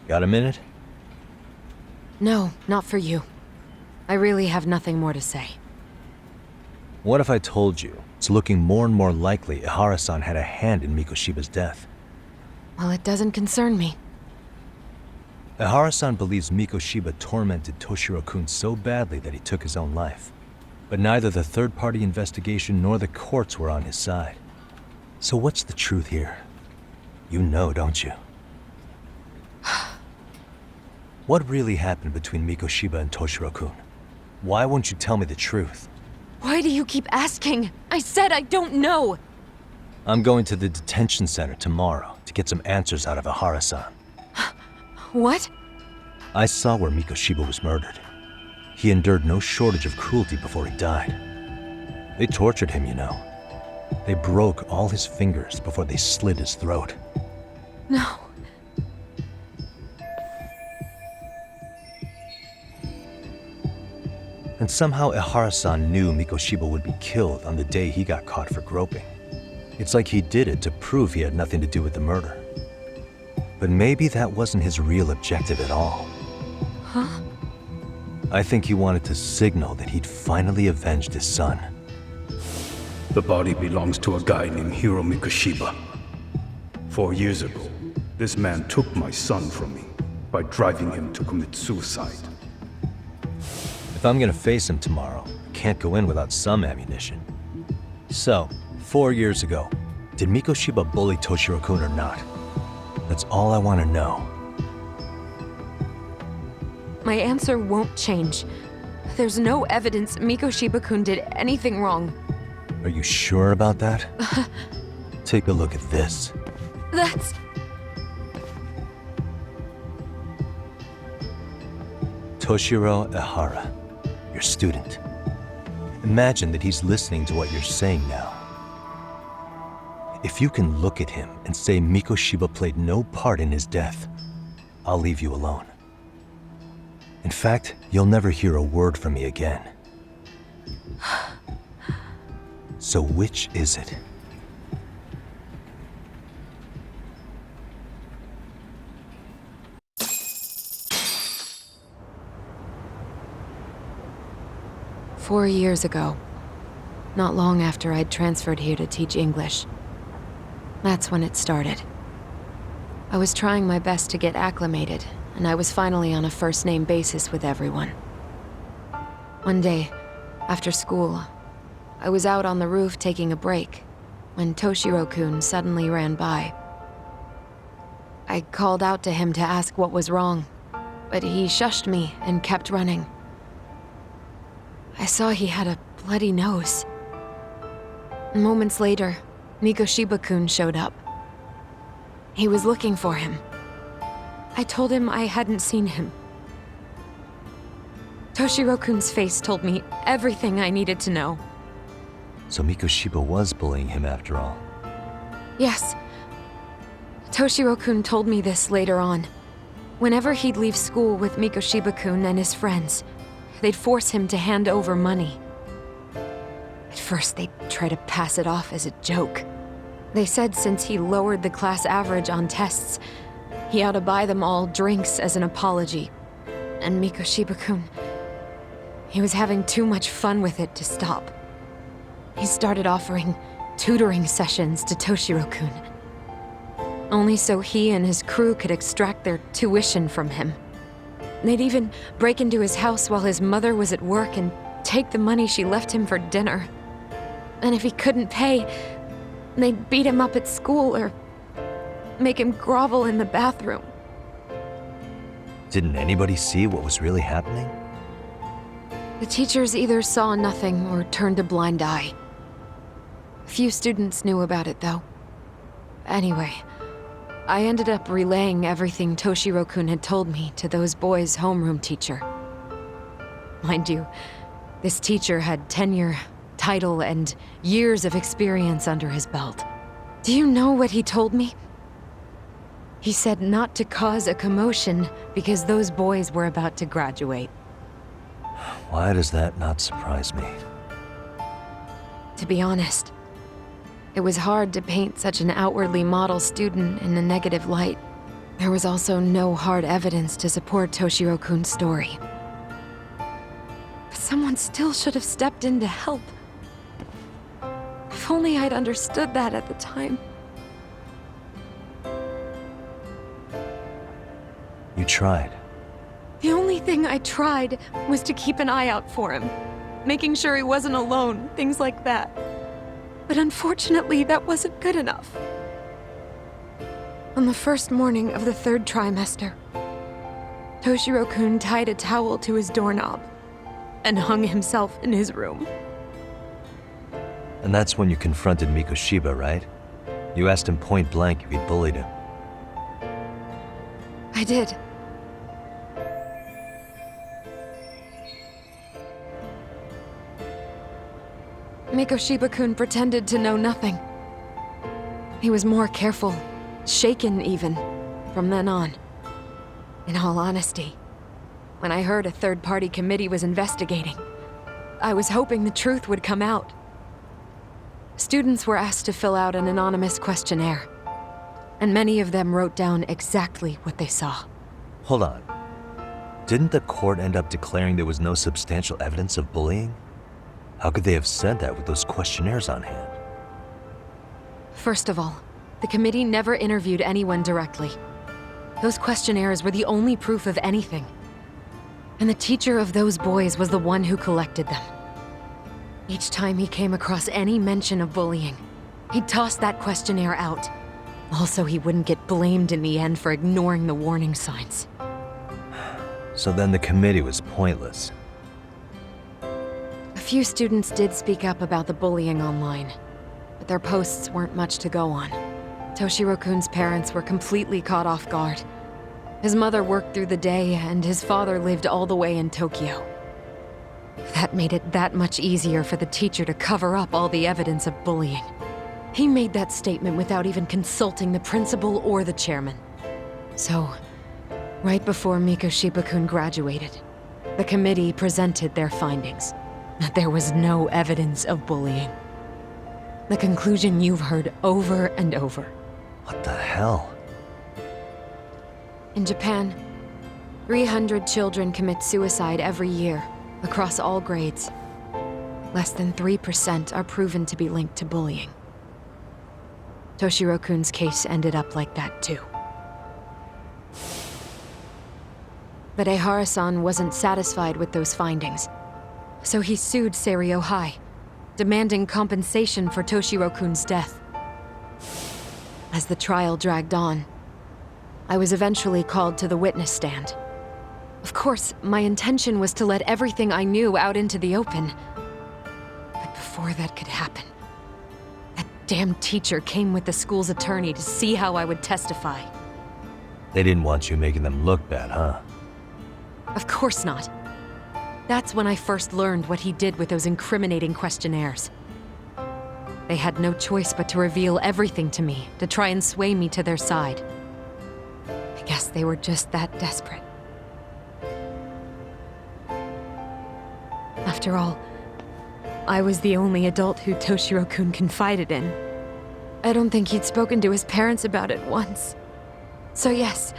Got a minute? No, not for you. I really have nothing more to say. What if I told you it's looking more and more likely Ahara-san had a hand in Mikoshiba's death? Well, it doesn't concern me. Ahara-san believes Mikoshiba tormented Toshiro-kun so badly that he took his own life. But neither the third-party investigation nor the courts were on his side. So what's the truth here? You know, don't you? What really happened between Mikoshiba and Toshiro-kun? Why won't you tell me the truth? Why do you keep asking? I said I don't know! I'm going to the detention center tomorrow to get some answers out of Ahara-san. What? I saw where Mikoshiba was murdered. He endured no shortage of cruelty before he died. They tortured him, you know. They broke all his fingers before they slit his throat. No. And somehow Ahara-san knew Mikoshiba would be killed on the day he got caught for groping. It's like he did it to prove he had nothing to do with the murder. But maybe that wasn't his real objective at all. Huh? I think he wanted to signal that he'd finally avenged his son. The body belongs to a guy named Hiro Mikoshiba. 4 years ago, this man took my son from me by driving him to commit suicide. If I'm gonna face him tomorrow, I can't go in without some ammunition. So, 4 years ago, did Mikoshiba bully Toshiro-kun or not? That's all I want to know. My answer won't change. There's no evidence Mikoshiba-kun did anything wrong. Are you sure about that? Take a look at this. That's... Toshiro Ahara, your student. Imagine that he's listening to what you're saying now. If you can look at him and say Mikoshiba played no part in his death, I'll leave you alone. In fact, you'll never hear a word from me again. So which is it? "4 years ago, not long after I'd transferred here to teach English. That's when it started. I was trying my best to get acclimated, and I was finally on a first-name basis with everyone. One day, after school, I was out on the roof taking a break when Toshiro-kun suddenly ran by. I called out to him to ask what was wrong, but he shushed me and kept running. I saw he had a bloody nose. Moments later, Mikoshiba-kun showed up. He was looking for him. I told him I hadn't seen him. Toshiro-kun's face told me everything I needed to know. So Mikoshiba was bullying him after all. Yes. Toshiro-kun told me this later on. Whenever he'd leave school with Mikoshiba-kun and his friends, they'd force him to hand over money. At first, they'd try to pass it off as a joke. They said since he lowered the class average on tests, he ought to buy them all drinks as an apology. And Mikoshiba-kun, he was having too much fun with it to stop. He started offering tutoring sessions to Toshiro-kun. Only so he and his crew could extract their tuition from him. They'd even break into his house while his mother was at work and take the money she left him for dinner. And if he couldn't pay, they'd beat him up at school or make him grovel in the bathroom. Didn't anybody see what was really happening? The teachers either saw nothing or turned a blind eye. Few students knew about it, though. Anyway, I ended up relaying everything Toshiro-kun had told me to those boys' homeroom teacher. Mind you, this teacher had tenure, title, and years of experience under his belt. Do you know what he told me? He said not to cause a commotion because those boys were about to graduate. Why does that not surprise me? To be honest, it was hard to paint such an outwardly model student in a negative light. There was also no hard evidence to support Toshiro-kun's story. But someone still should have stepped in to help. If only I'd understood that at the time. You tried. The only thing I tried was to keep an eye out for him, making sure he wasn't alone, things like that. But unfortunately, that wasn't good enough. On the first morning of the 3rd trimester, Toshiro-kun tied a towel to his doorknob and hung himself in his room. And that's when you confronted Mikoshiba, right? You asked him point blank if he'd bullied him. I did. Mikoshiba-kun pretended to know nothing. He was more careful, shaken even, from then on. In all honesty, when I heard a third-party committee was investigating, I was hoping the truth would come out. Students were asked to fill out an anonymous questionnaire, and many of them wrote down exactly what they saw. Hold on. Didn't the court end up declaring there was no substantial evidence of bullying? How could they have said that with those questionnaires on hand? First of all, the committee never interviewed anyone directly. Those questionnaires were the only proof of anything. And the teacher of those boys was the one who collected them. Each time he came across any mention of bullying, he'd toss that questionnaire out. Also, he wouldn't get blamed in the end for ignoring the warning signs. So then the committee was pointless. A few students did speak up about the bullying online, but their posts weren't much to go on. Toshiro-kun's parents were completely caught off guard. His mother worked through the day, and his father lived all the way in Tokyo. That made it that much easier for the teacher to cover up all the evidence of bullying. He made that statement without even consulting the principal or the chairman. So, right before Mikoshiba-kun graduated, the committee presented their findings, that there was no evidence of bullying. The conclusion you've heard over and over. What the hell? In Japan, 300 children commit suicide every year, across all grades. Less than 3% are proven to be linked to bullying. Toshiro-kun's case ended up like that too. But Ahara-san wasn't satisfied with those findings, so he sued Seiryo High, demanding compensation for Toshiro-kun's death. As the trial dragged on, I was eventually called to the witness stand. Of course, my intention was to let everything I knew out into the open. But before that could happen, that damn teacher came with the school's attorney to see how I would testify. They didn't want you making them look bad, huh? Of course not. That's when I first learned what he did with those incriminating questionnaires. They had no choice but to reveal everything to me, to try and sway me to their side. I guess they were just that desperate. After all, I was the only adult who Toshiro-kun confided in. I don't think he'd spoken to his parents about it once. So yes,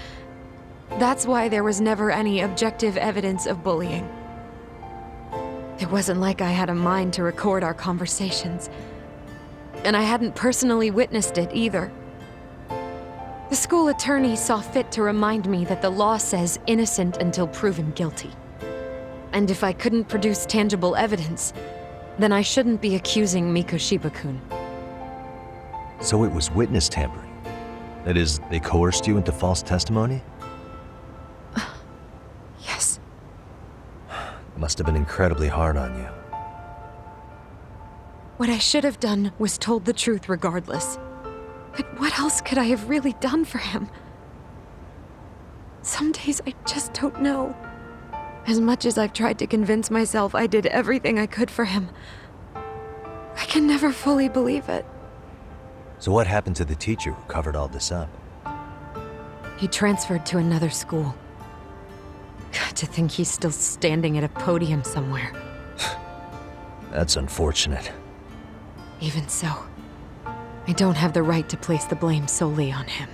that's why there was never any objective evidence of bullying. It wasn't like I had a mind to record our conversations, and I hadn't personally witnessed it either. The school attorney saw fit to remind me that the law says innocent until proven guilty. And if I couldn't produce tangible evidence, then I shouldn't be accusing Mikoshiba-kun. So it was witness tampering? That is, they coerced you into false testimony? Yes. It must have been incredibly hard on you. What I should have done was told the truth regardless. But what else could I have really done for him? Some days I just don't know. As much as I've tried to convince myself I did everything I could for him, I can never fully believe it. So what happened to the teacher who covered all this up? He transferred to another school. To think he's still standing at a podium somewhere. That's unfortunate. Even so, I don't have the right to place the blame solely on him.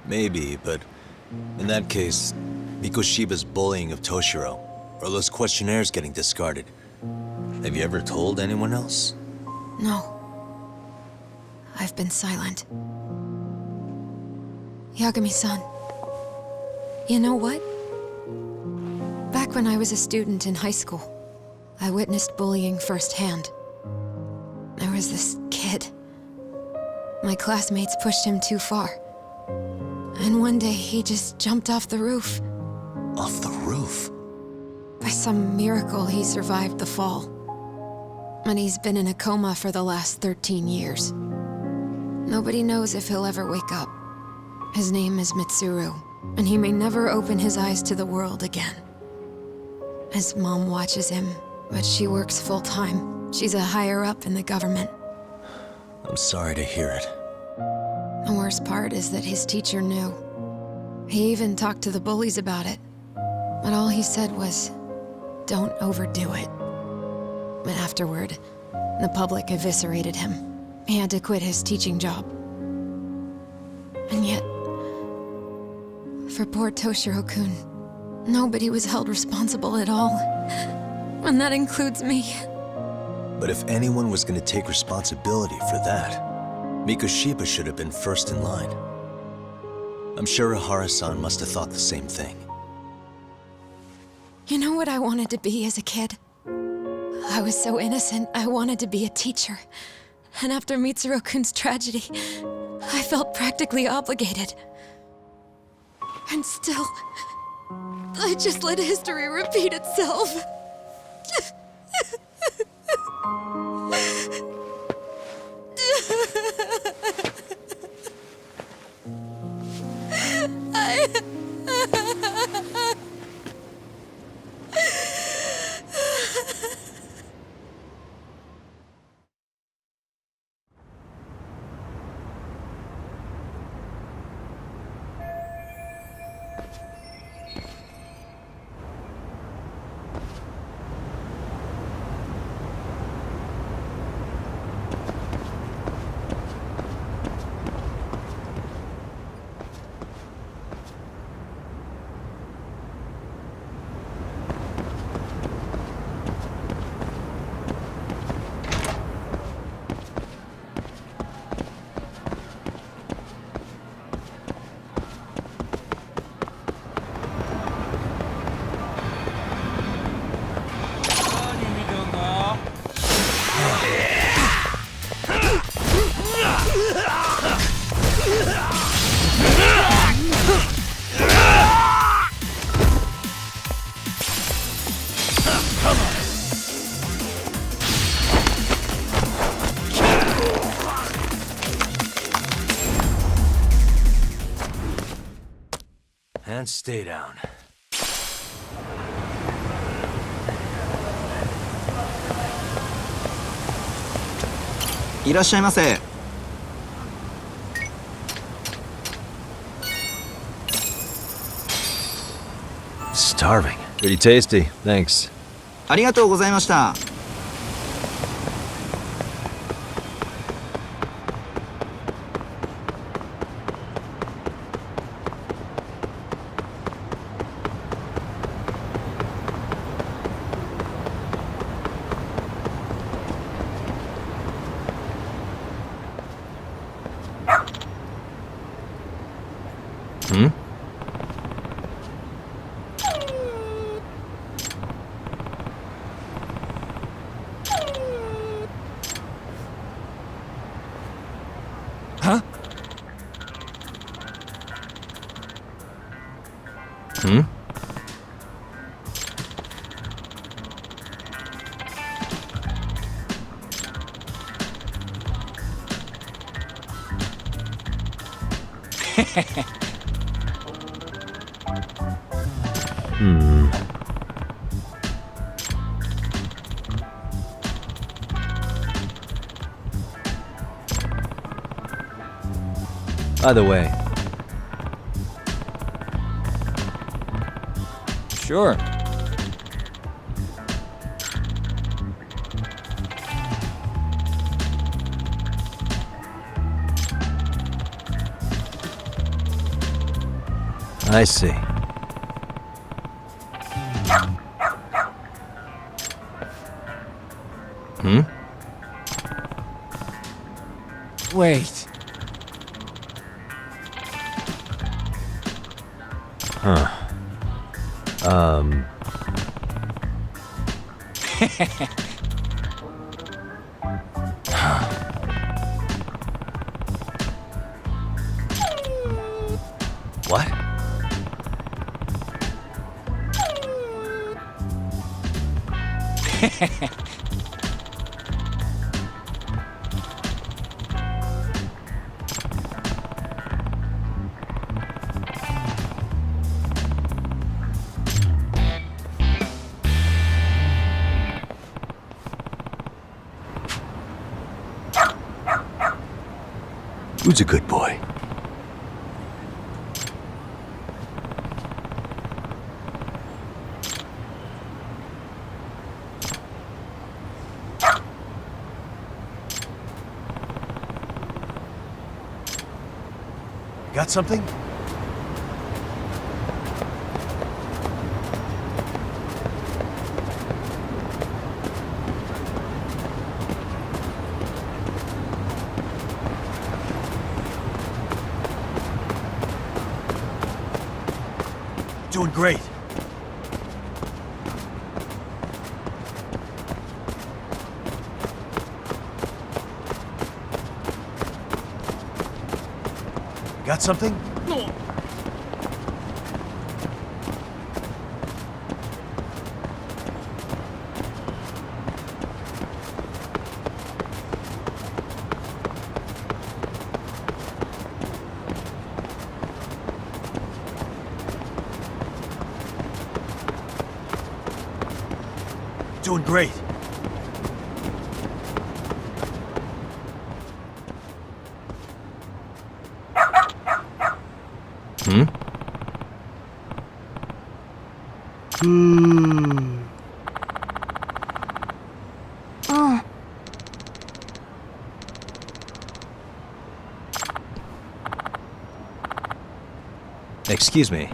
Maybe, but in that case, Mikoshiba's bullying of Toshiro, or those questionnaires getting discarded. Have you ever told anyone else? No. I've been silent. Yagami-san, you know what? Back when I was a student in high school, I witnessed bullying firsthand. There was this kid. My classmates pushed him too far. And one day he just jumped off the roof. Off the roof? By some miracle, he survived the fall. And he's been in a coma for the last 13 years. Nobody knows if he'll ever wake up. His name is Mitsuru, and he may never open his eyes to the world again. His mom watches him, but she works full-time. She's a higher-up in the government. I'm sorry to hear it. The worst part is that his teacher knew. He even talked to the bullies about it. But all he said was, don't overdo it. But afterward, the public eviscerated him. He had to quit his teaching job. And yet, for poor Toshiro-kun, nobody was held responsible at all. And that includes me. But if anyone was going to take responsibility for that, Mikoshiba should have been first in line. I'm sure Ahara-san must have thought the same thing. You know what I wanted to be as a kid? I was so innocent, I wanted to be a teacher. And after Mitsuru-kun's tragedy, I felt practically obligated. And still, I just let history repeat itself. And stay down. Starving. Pretty tasty, thanks. ありがとうございました。Hmm? Huh? Hmm? Hmm. By the way. Sure. I see. Hmm? Wait. Huh. What? Who's a good boy? Got something? Doing great. Got something? No. Doing great. Oh. Excuse me.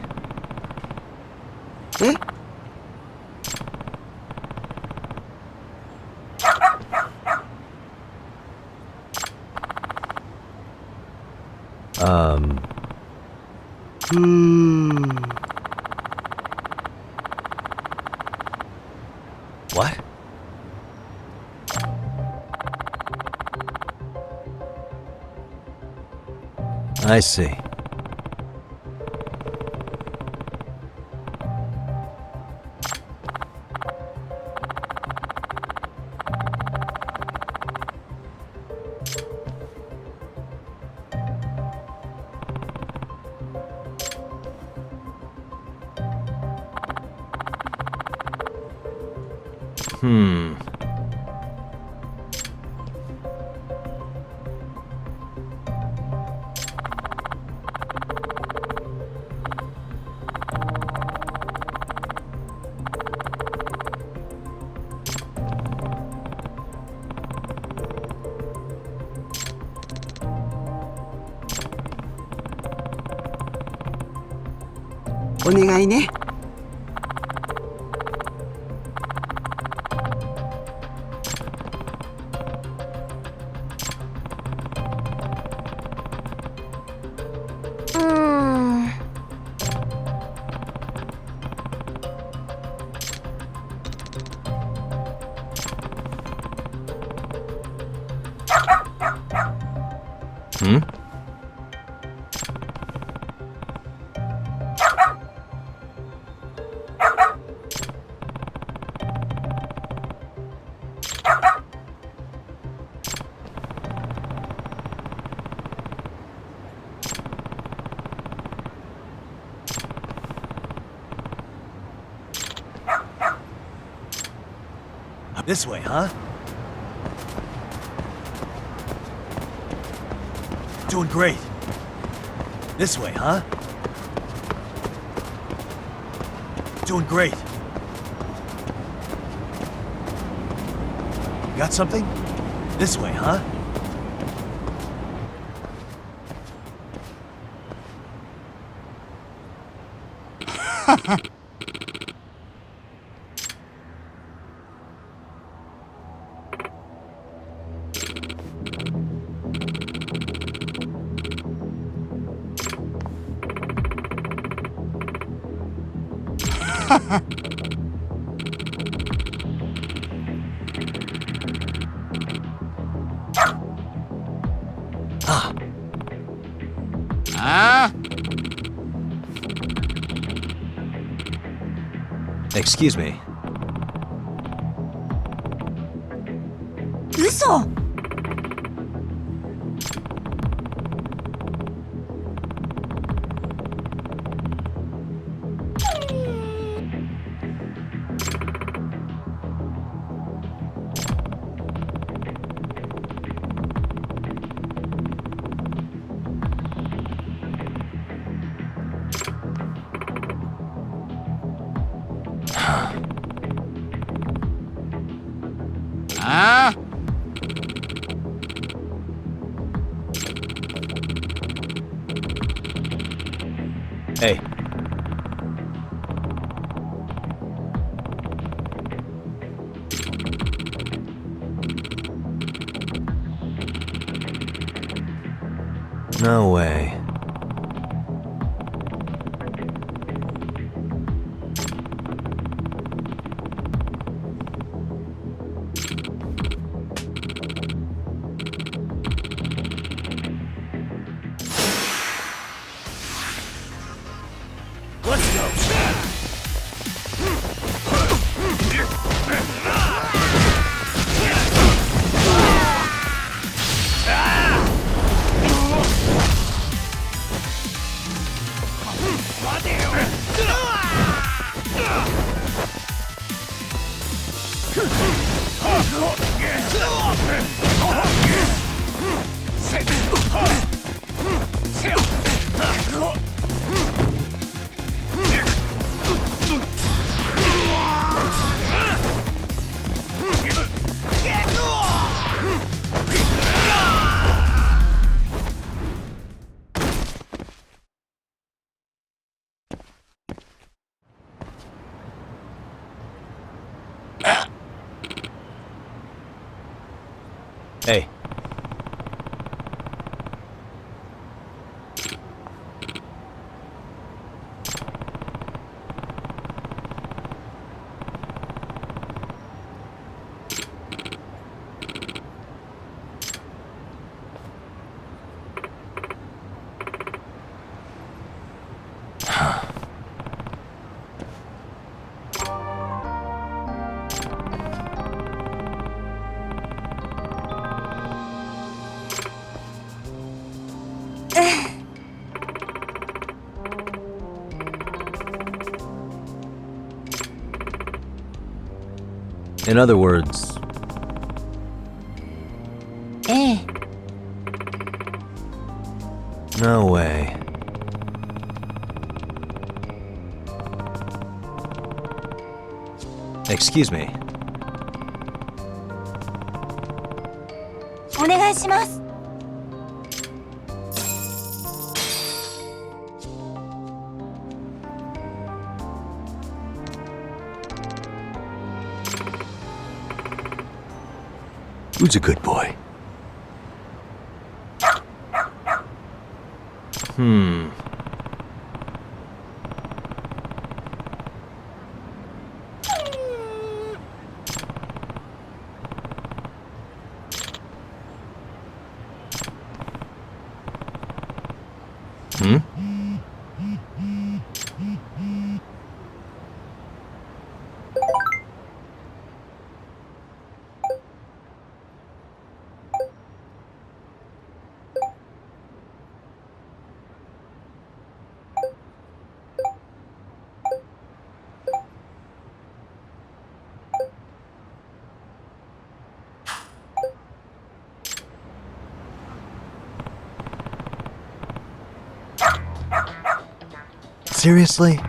What? I see. This way, huh? Doing great. This way, huh? Doing great. Got something? This way, huh? Excuse me. 嘘。Hey. No way. Let's go. Hey. In other words... No way. Excuse me. お願いします。 Who's a good boy? Seriously?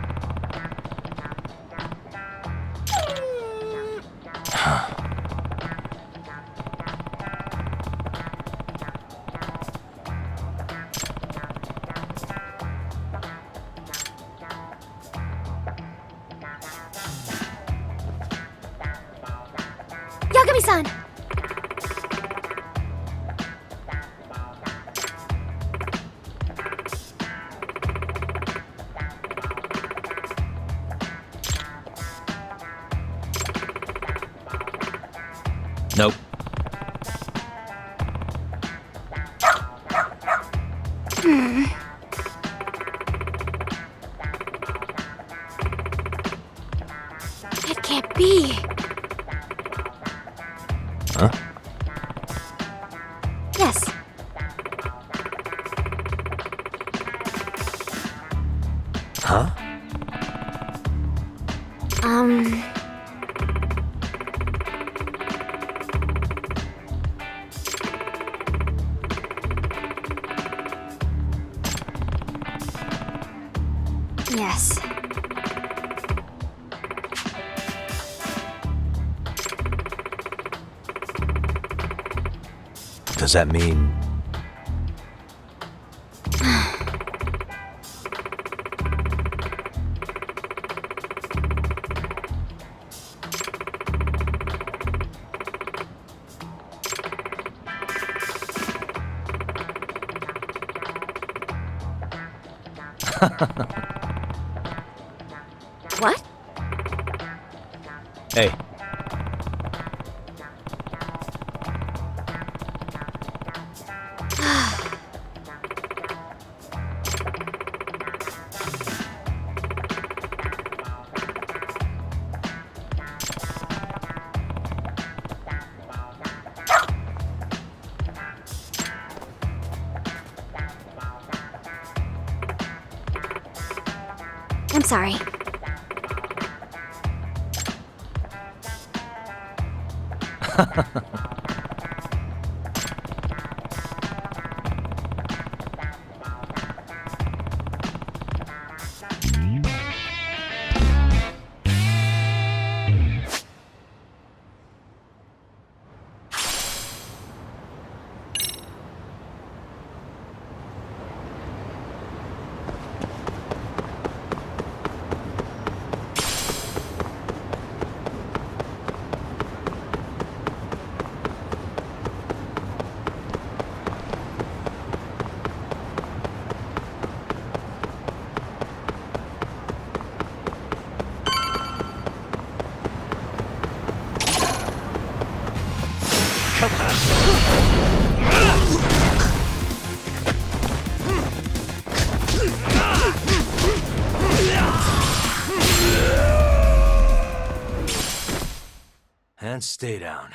Yagami-san! Nope. It can't be. Huh? Yes. Huh? Yes. Does that mean... What? Hey. I'm sorry. And stay down.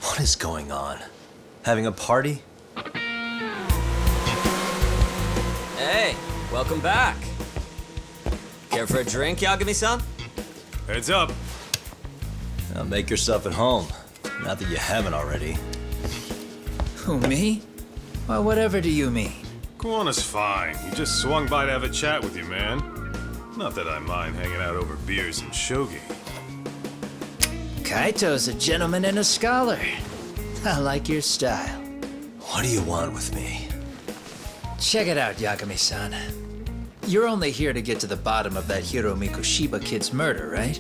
What is going on? Having a party? Hey, welcome back. Care for a drink, Yagami-san? Heads up. Now make yourself at home. Not that you haven't already. Who, me? Well, whatever do you mean? Kuwana's fine. He just swung by to have a chat with you, man. Not that I mind hanging out over beers and shogi. Kaito's a gentleman and a scholar. I like your style. What do you want with me? Check it out, Yagami-san. You're only here to get to the bottom of that Hiro Mikoshiba kid's murder, right?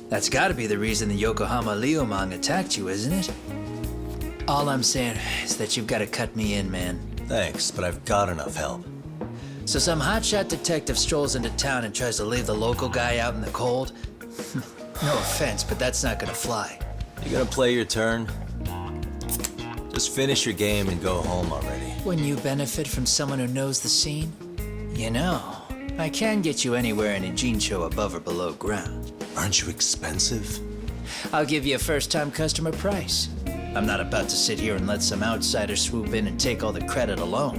That's gotta be the reason the Yokohama Liumang attacked you, isn't it? All I'm saying is that you've gotta cut me in, man. Thanks, but I've got enough help. So some hotshot detective strolls into town and tries to leave the local guy out in the cold? No offense, but that's not gonna fly. You gonna play your turn? Just finish your game and go home already. When you benefit from someone who knows the scene? You know, I can get you anywhere in Ijincho above or below ground. Aren't you expensive? I'll give you a first-time customer price. I'm not about to sit here and let some outsider swoop in and take all the credit alone.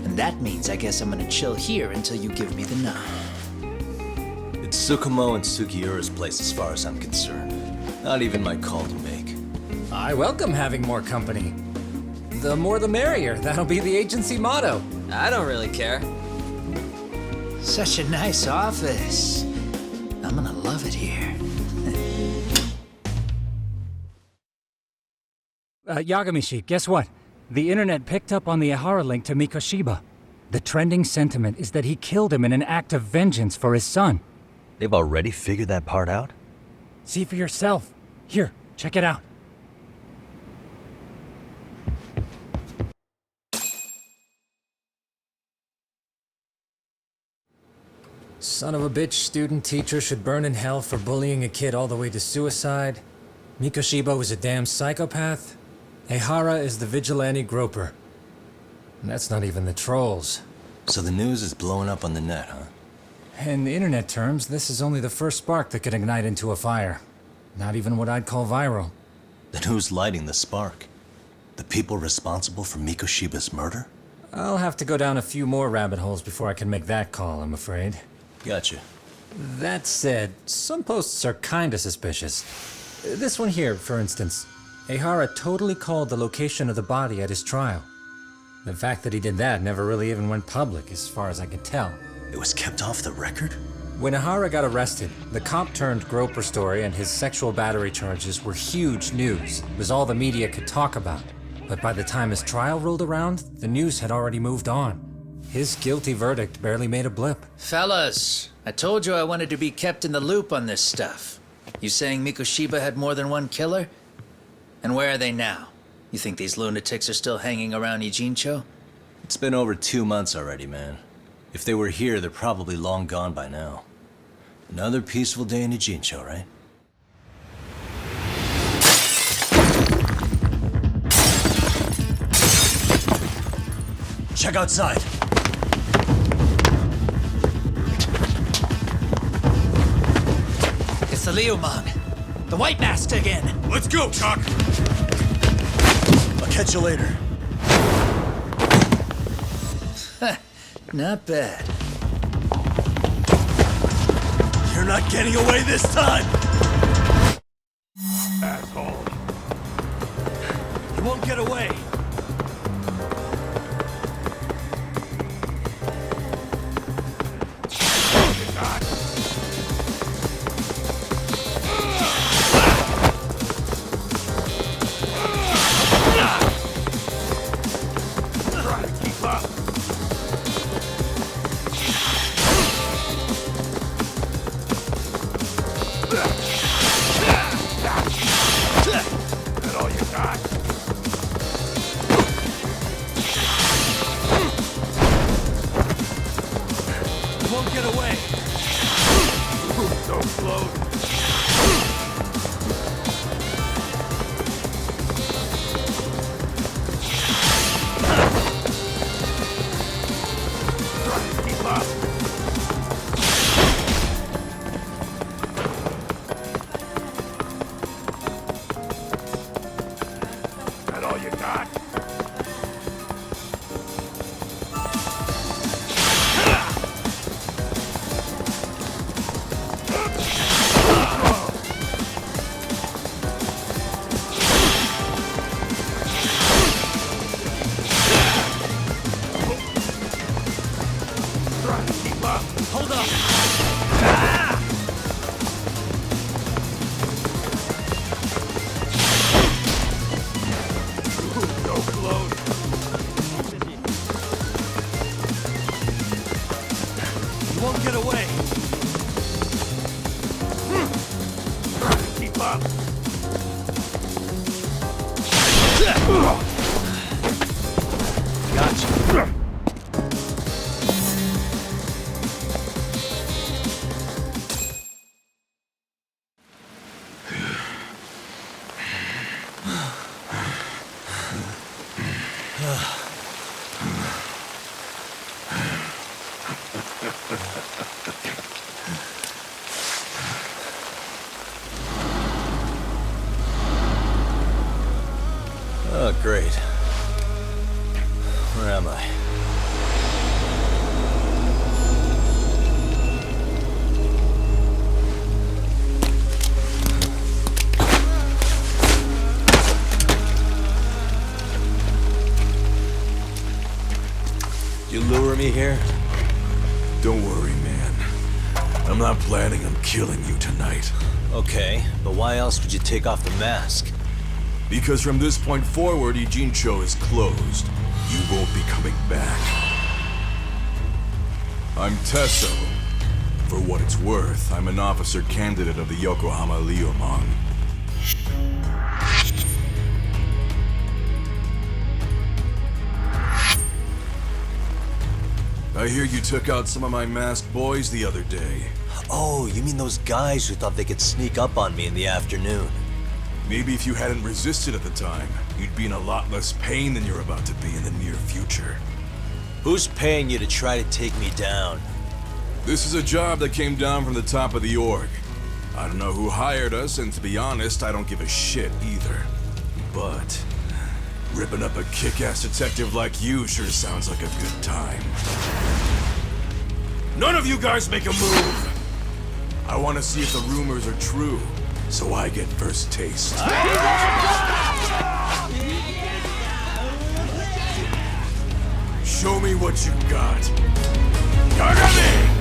And that means I guess I'm gonna chill here until you give me the nod. It's Tsukumo and Sugiura's place as far as I'm concerned. Not even my call to make. I welcome having more company. The more the merrier. That'll be the agency motto. I don't really care. Such a nice office. I'm gonna love it here. Yagami-shi, guess what? The internet picked up on the Ahara link to Mikoshiba. The trending sentiment is that he killed him in an act of vengeance for his son. They've already figured that part out? See for yourself. Here, check it out. Son of a bitch student teacher should burn in hell for bullying a kid all the way to suicide. Mikoshiba was a damn psychopath. Ahara is the vigilante groper. And that's not even the trolls. So the news is blowing up on the net, huh? In the internet terms, this is only the first spark that could ignite into a fire. Not even what I'd call viral. Then who's lighting the spark? The people responsible for Mikoshiba's murder? I'll have to go down a few more rabbit holes before I can make that call, I'm afraid. Gotcha. That said, some posts are kinda suspicious. This one here, for instance. Ahara totally called the location of the body at his trial. The fact that he did that never really even went public, as far as I can tell. It was kept off the record? When Ahara got arrested, the cop-turned-groper story and his sexual battery charges were huge news. It was all the media could talk about. But by the time his trial rolled around, the news had already moved on. His guilty verdict barely made a blip. Fellas, I told you I wanted to be kept in the loop on this stuff. You saying Mikoshiba had more than one killer? And where are they now? You think these lunatics are still hanging around Ijincho? It's been over 2 months already, man. If they were here, they're probably long gone by now. Another peaceful day in Ijincho, right? Check outside. It's the Liumang. The White Mask again. Let's go, Chuck! I'll catch you later. Not bad. You're not getting away this time! Asshole. You won't get away. Oh, great. Where am I? You lure me here? Don't worry, man. I'm not planning on killing you tonight. Okay, but why else would you take off the mask? Because from this point forward, Ijincho is closed. You won't be coming back. I'm Tesso. For what it's worth, I'm an officer candidate of the Yokohama Liumang. I hear you took out some of my masked boys the other day. Oh, you mean those guys who thought they could sneak up on me in the afternoon? Maybe if you hadn't resisted at the time, you'd be in a lot less pain than you're about to be in the near future. Who's paying you to try to take me down? This is a job that came down from the top of the org. I don't know who hired us, and to be honest, I don't give a shit either. But ripping up a kick-ass detective like you sure sounds like a good time. None of you guys make a move! I want to see if the rumors are true, so I get first taste. Show me what you got. Yagami!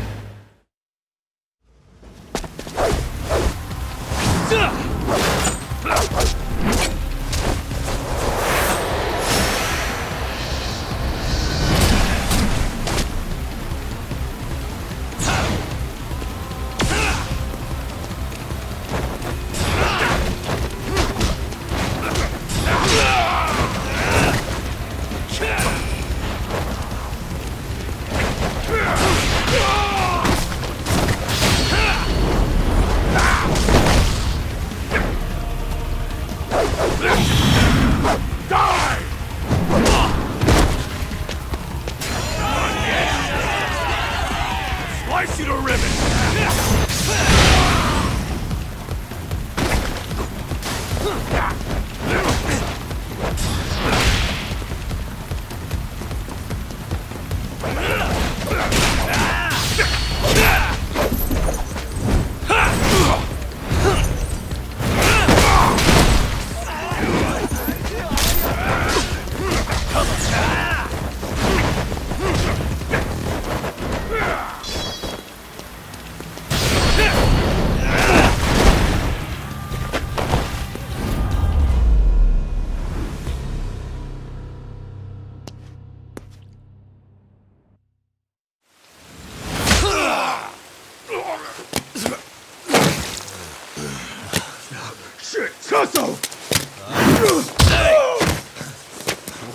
What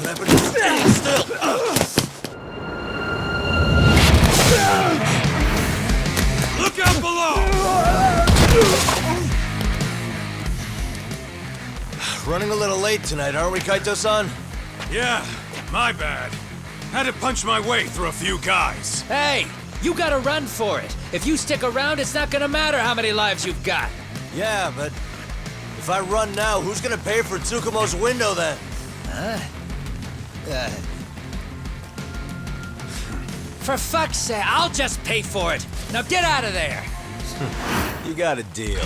happened to standing still? Look out below! Running a little late tonight, aren't we, Kaito-san? Yeah, my bad. Had to punch my way through a few guys. Hey, you gotta run for it. If you stick around, it's not gonna matter how many lives you've got. Yeah, but if I run now, who's gonna pay for Tsukumo's window then? Huh? For fuck's sake, I'll just pay for it. Now get out of there. You got a deal.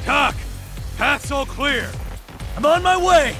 Doc! Path's all clear! I'm on my way!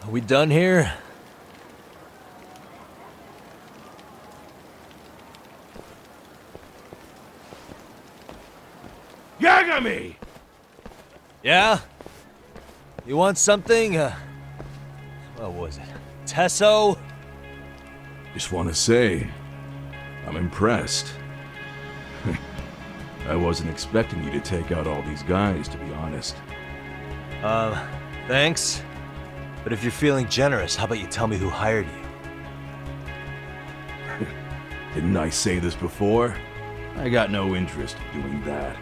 Are we done here? Yagami! Yeah? You want something? What was it? Tesso? Just want to say, I'm impressed. I wasn't expecting you to take out all these guys, to be honest. Thanks. But if you're feeling generous, how about you tell me who hired you? Didn't I say this before? I got no interest in doing that.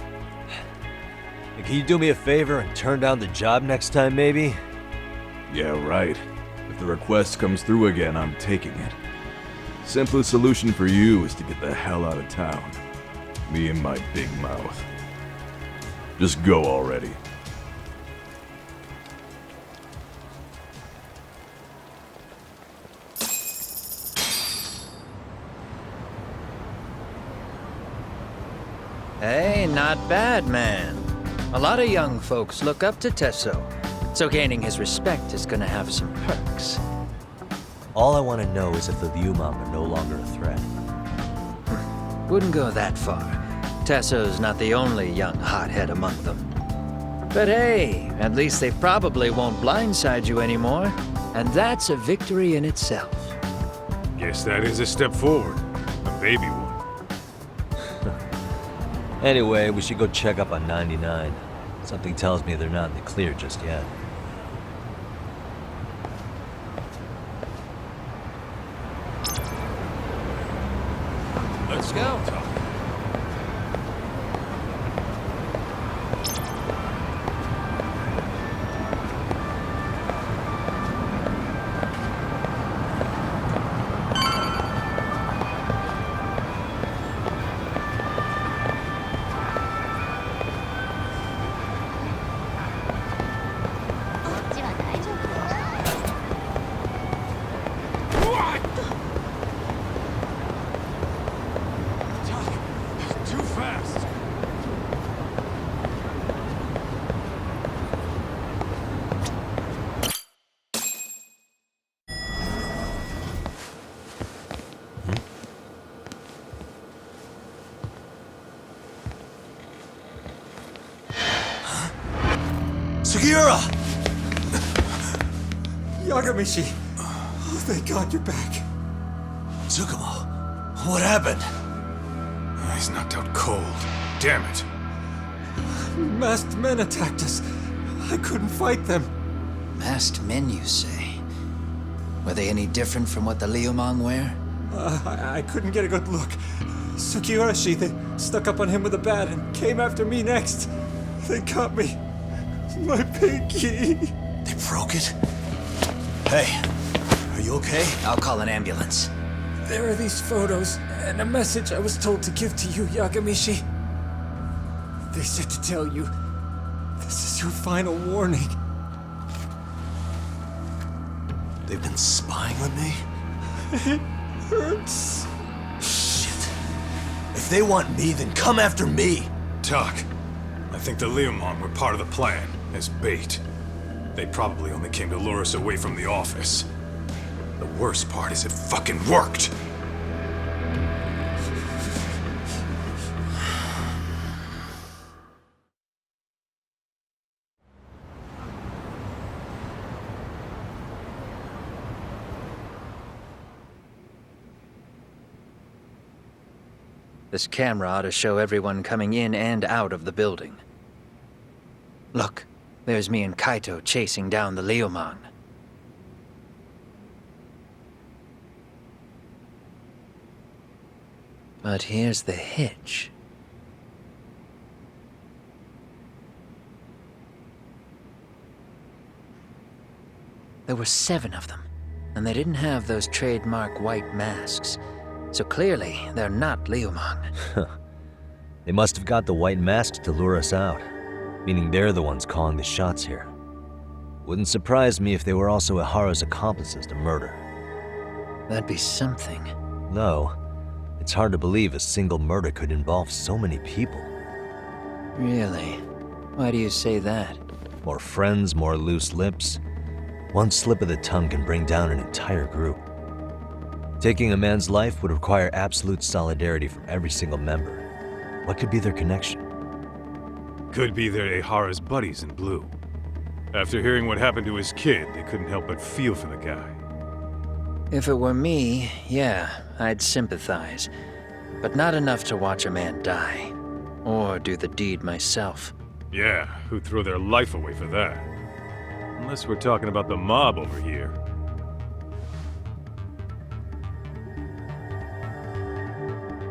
Can you do me a favor and turn down the job next time, maybe? Yeah, right. If the request comes through again, I'm taking it. Simplest solution for you is to get the hell out of town. Me and my big mouth. Just go already. Hey, not bad, man. A lot of young folks look up to Tesso, so gaining his respect is gonna have some perks. All I want to know is if the Liumang are no longer a threat. Wouldn't go that far. Tesso's not the only young hothead among them. But hey, at least they probably won't blindside you anymore, and that's a victory in itself. Guess that is a step forward. A baby one. Anyway, we should go check up on 99. Something tells me they're not in the clear just yet. Let's go. Sugiura! Yagamishi! Oh, thank God you're back. Tsukumo, what happened? He's knocked out cold. Damn it. Masked men attacked us. I couldn't fight them. Masked men, you say? Were they any different from what the Liumang wear? I couldn't get a good look. Sugiurashi, they stuck up on him with a bat and came after me next. They got me. My pinky. They broke it? Hey, are you okay? I'll call an ambulance. There are these photos and a message I was told to give to you, Yagamishi. They said to tell you, this is your final warning. They've been spying on me? It hurts. Shit. If they want me, then come after me. Tak, I think the Liumang were part of the plan, as bait. They probably only came to lure us away from the office. The worst part is it fucking worked! This camera ought to show everyone coming in and out of the building. Look, there's me and Kaito chasing down the Liumang. But here's the hitch. There were 7 of them, and they didn't have those trademark white masks. So clearly, they're not Liumang. They must have got the white masks to lure us out, meaning they're the ones calling the shots here. Wouldn't surprise me if they were also Ahara's accomplices to murder. That'd be something. Though, it's hard to believe a single murder could involve so many people. Really? Why do you say that? More friends, more loose lips. One slip of the tongue can bring down an entire group. Taking a man's life would require absolute solidarity from every single member. What could be their connection? Could be they're Ahara's buddies in blue. After hearing what happened to his kid, they couldn't help but feel for the guy. If it were me, yeah, I'd sympathize. But not enough to watch a man die. Or do the deed myself. Yeah, who'd throw their life away for that? Unless we're talking about the mob over here.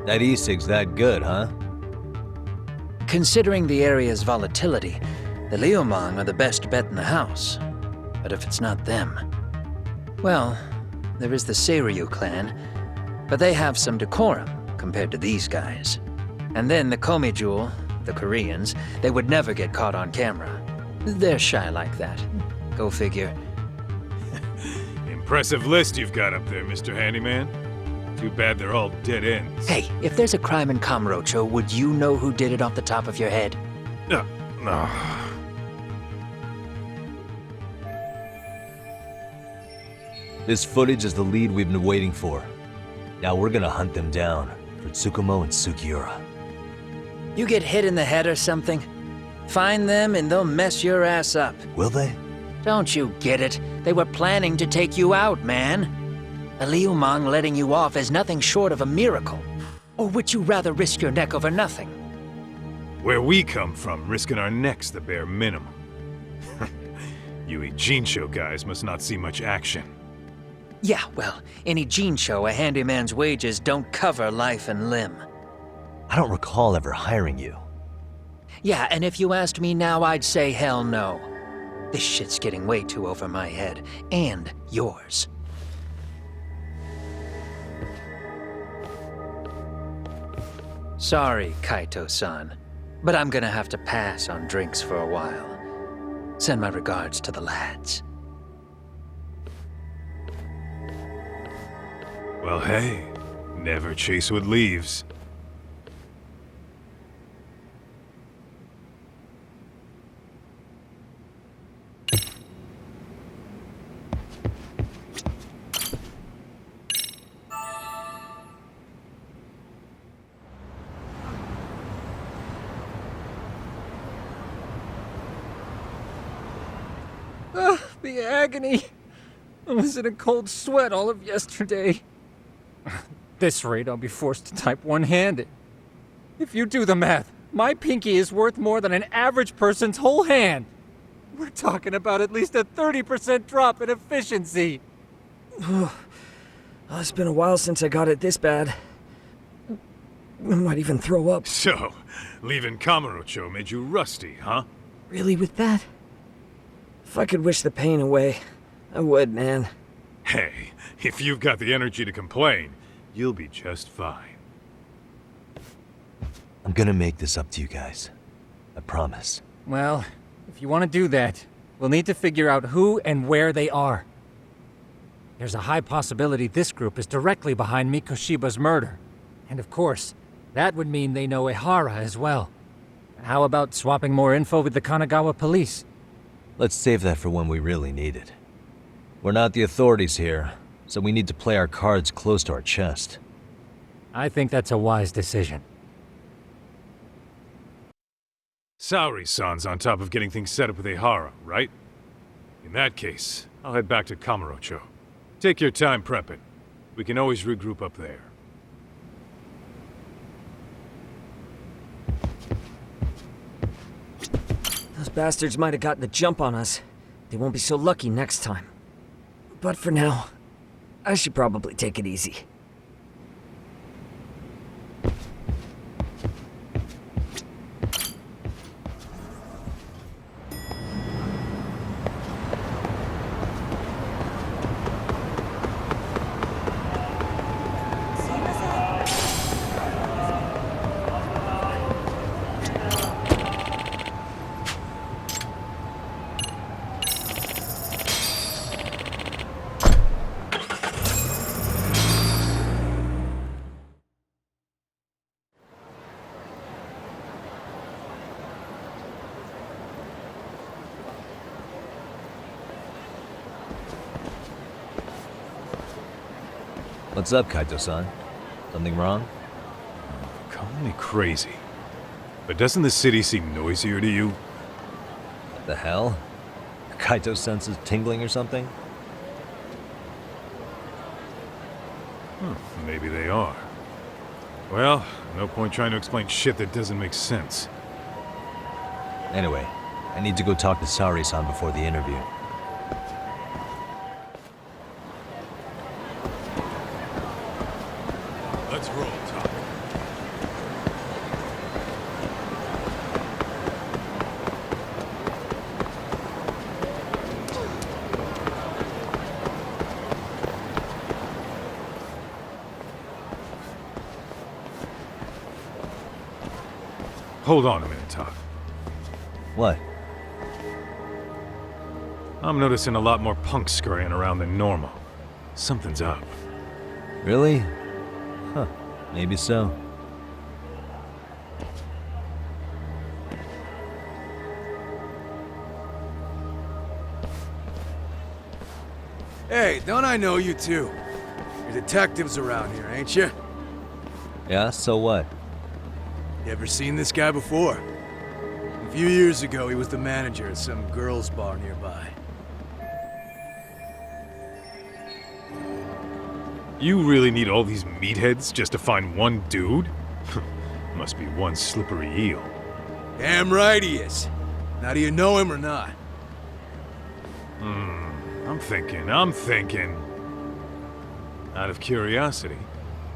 That e-cig's that good, huh? Considering the area's volatility, the Liumang are the best bet in the house. But if it's not them... Well, there is the Seiryo clan, but they have some decorum compared to these guys. And then the Komijul, the Koreans, they would never get caught on camera. They're shy like that. Go figure. Impressive list you've got up there, Mr. Handyman. Too bad they're all dead ends. Hey, if there's a crime in Kamurocho, would you know who did it off the top of your head? No. This footage is the lead we've been waiting for. Now we're gonna hunt them down for Tsukumo and Sugiura. You get hit in the head or something? Find them and they'll mess your ass up. Will they? Don't you get it? They were planning to take you out, man. A Liumang letting you off is nothing short of a miracle. Or would you rather risk your neck over nothing? Where we come from, risking our necks the bare minimum. You Ijincho guys must not see much action. Yeah, well, in Ijincho, a handyman's wages don't cover life and limb. I don't recall ever hiring you. Yeah, and if you asked me now, I'd say hell no. This shit's getting way too over my head. And yours. Sorry, Kaito-san, but I'm gonna have to pass on drinks for a while. Send my regards to the lads. Well, hey, never chase what leaves. The agony! I was in a cold sweat all of yesterday. At this rate, I'll be forced to type one-handed. If you do the math, my pinky is worth more than an average person's whole hand. We're talking about at least a 30% drop in efficiency. It's been a while since I got it this bad. I might even throw up. So, leaving Kamurocho made you rusty, huh? Really with that? If I could wish the pain away, I would, man. Hey, if you've got the energy to complain, you'll be just fine. I'm gonna make this up to you guys. I promise. Well, if you want to do that, we'll need to figure out who and where they are. There's a high possibility this group is directly behind Mikoshiba's murder. And of course, that would mean they know Ahara as well. How about swapping more info with the Kanagawa police? Let's save that for when we really need it. We're not the authorities here, so we need to play our cards close to our chest. I think that's a wise decision. Saori-san's on top of getting things set up with Ahara, right? In that case, I'll head back to Kamurocho. Take your time prepping. We can always regroup up there. Those bastards might have gotten the jump on us. They won't be so lucky next time. But for now, I should probably take it easy. What's up, Kaito-san? Something wrong? Call me crazy, but doesn't the city seem noisier to you? What the hell? Kaito's senses tingling or something? Maybe they are. Well, no point trying to explain shit that doesn't make sense. Anyway, I need to go talk to Sari-san before the interview. Let's roll, Talk. Hold on a minute, Talk. What? I'm noticing a lot more punks scurrying around than normal. Something's up. Really? Huh, maybe so. Hey, don't I know you two? You're detectives around here, ain't you? Yeah, so what? You ever seen this guy before? A few years ago, he was the manager at some girls' bar nearby. You really need all these meatheads just to find one dude? Must be one slippery eel. Damn right he is. Now, do you know him or not? I'm thinking. Out of curiosity,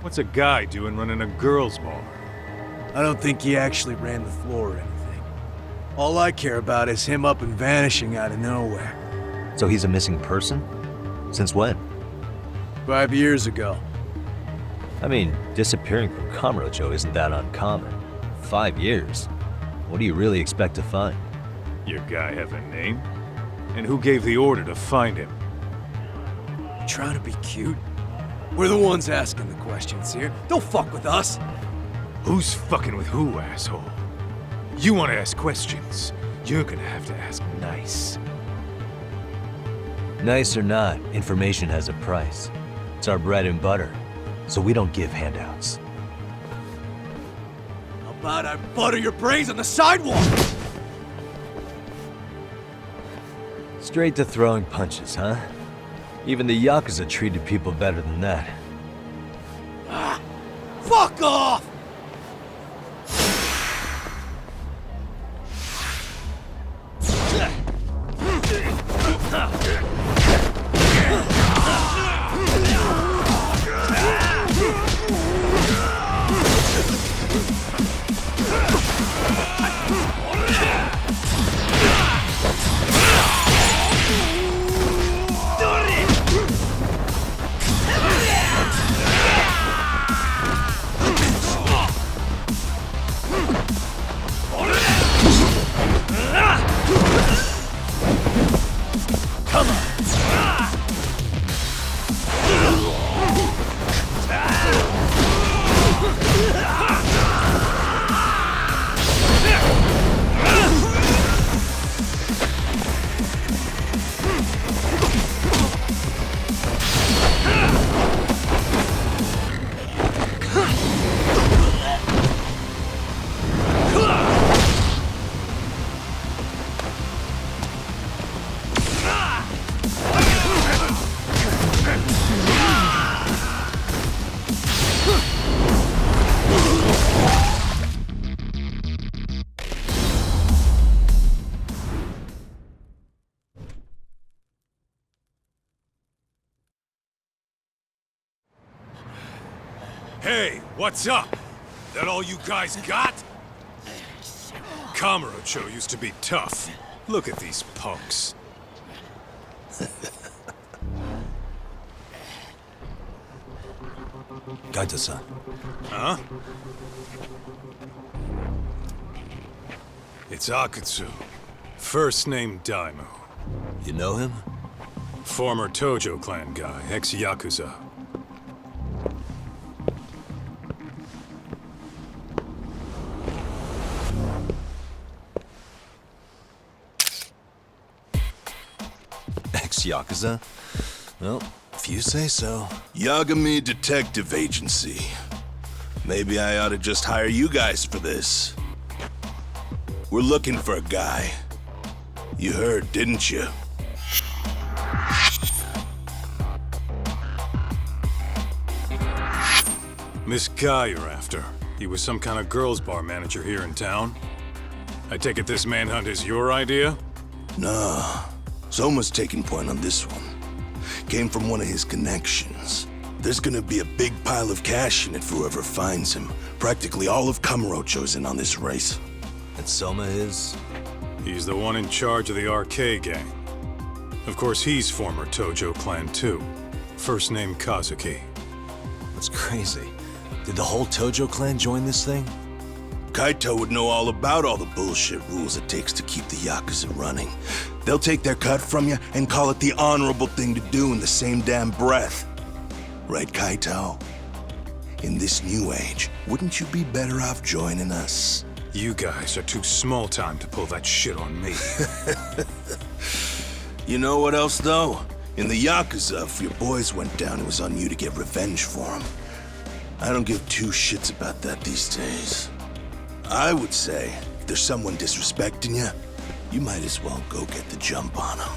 what's a guy doing running a girls' bar? I don't think he actually ran the floor or anything. All I care about is him up and vanishing out of nowhere. So he's a missing person? Since when? 5 years ago. I mean, disappearing from Kamurocho isn't that uncommon. 5 years? What do you really expect to find? Your guy have a name? And who gave the order to find him? You trying to be cute? We're the ones asking the questions here. Don't fuck with us! Who's fucking with who, asshole? You want to ask questions? You're gonna have to ask nice. Nice or not, information has a price. It's our bread and butter, so we don't give handouts. How about I butter your brains on the sidewalk? Straight to throwing punches, huh? Even the Yakuza treated people better than that. Fuck off! Hey, what's up? That all you guys got? Kamurocho used to be tough. Look at these punks. Kaito-san. Huh? It's Akutsu. First name Daimyo. You know him? Former Tojo clan guy, ex-yakuza. Ex-yakuza? Well, if If you say so. Yagami Detective Agency. Maybe I ought to just hire you guys for this. We're looking for a guy. You heard, didn't you? This guy you're after, he was some kind of girls' bar manager here in town? I take it this manhunt is your idea? Nah. Soma's taking point on this one. Came from one of his connections. There's gonna be a big pile of cash in it for whoever finds him. Practically all of Kamurocho's in on this race. And Soma is? He's the one in charge of the RK gang. Of course, he's former Tojo clan too. First name Kazuki. That's crazy. Did the whole Tojo clan join this thing? Kaito would know all about all the bullshit rules it takes to keep the Yakuza running. They'll take their cut from you and call it the honorable thing to do in the same damn breath. Right, Kaito? In this new age, wouldn't you be better off joining us? You guys are too small time to pull that shit on me. You know what else, though? In the Yakuza, if your boys went down, it was on you to get revenge for them. I don't give two shits about that these days. I would say, if there's someone disrespecting you, you might as well go get the jump on them.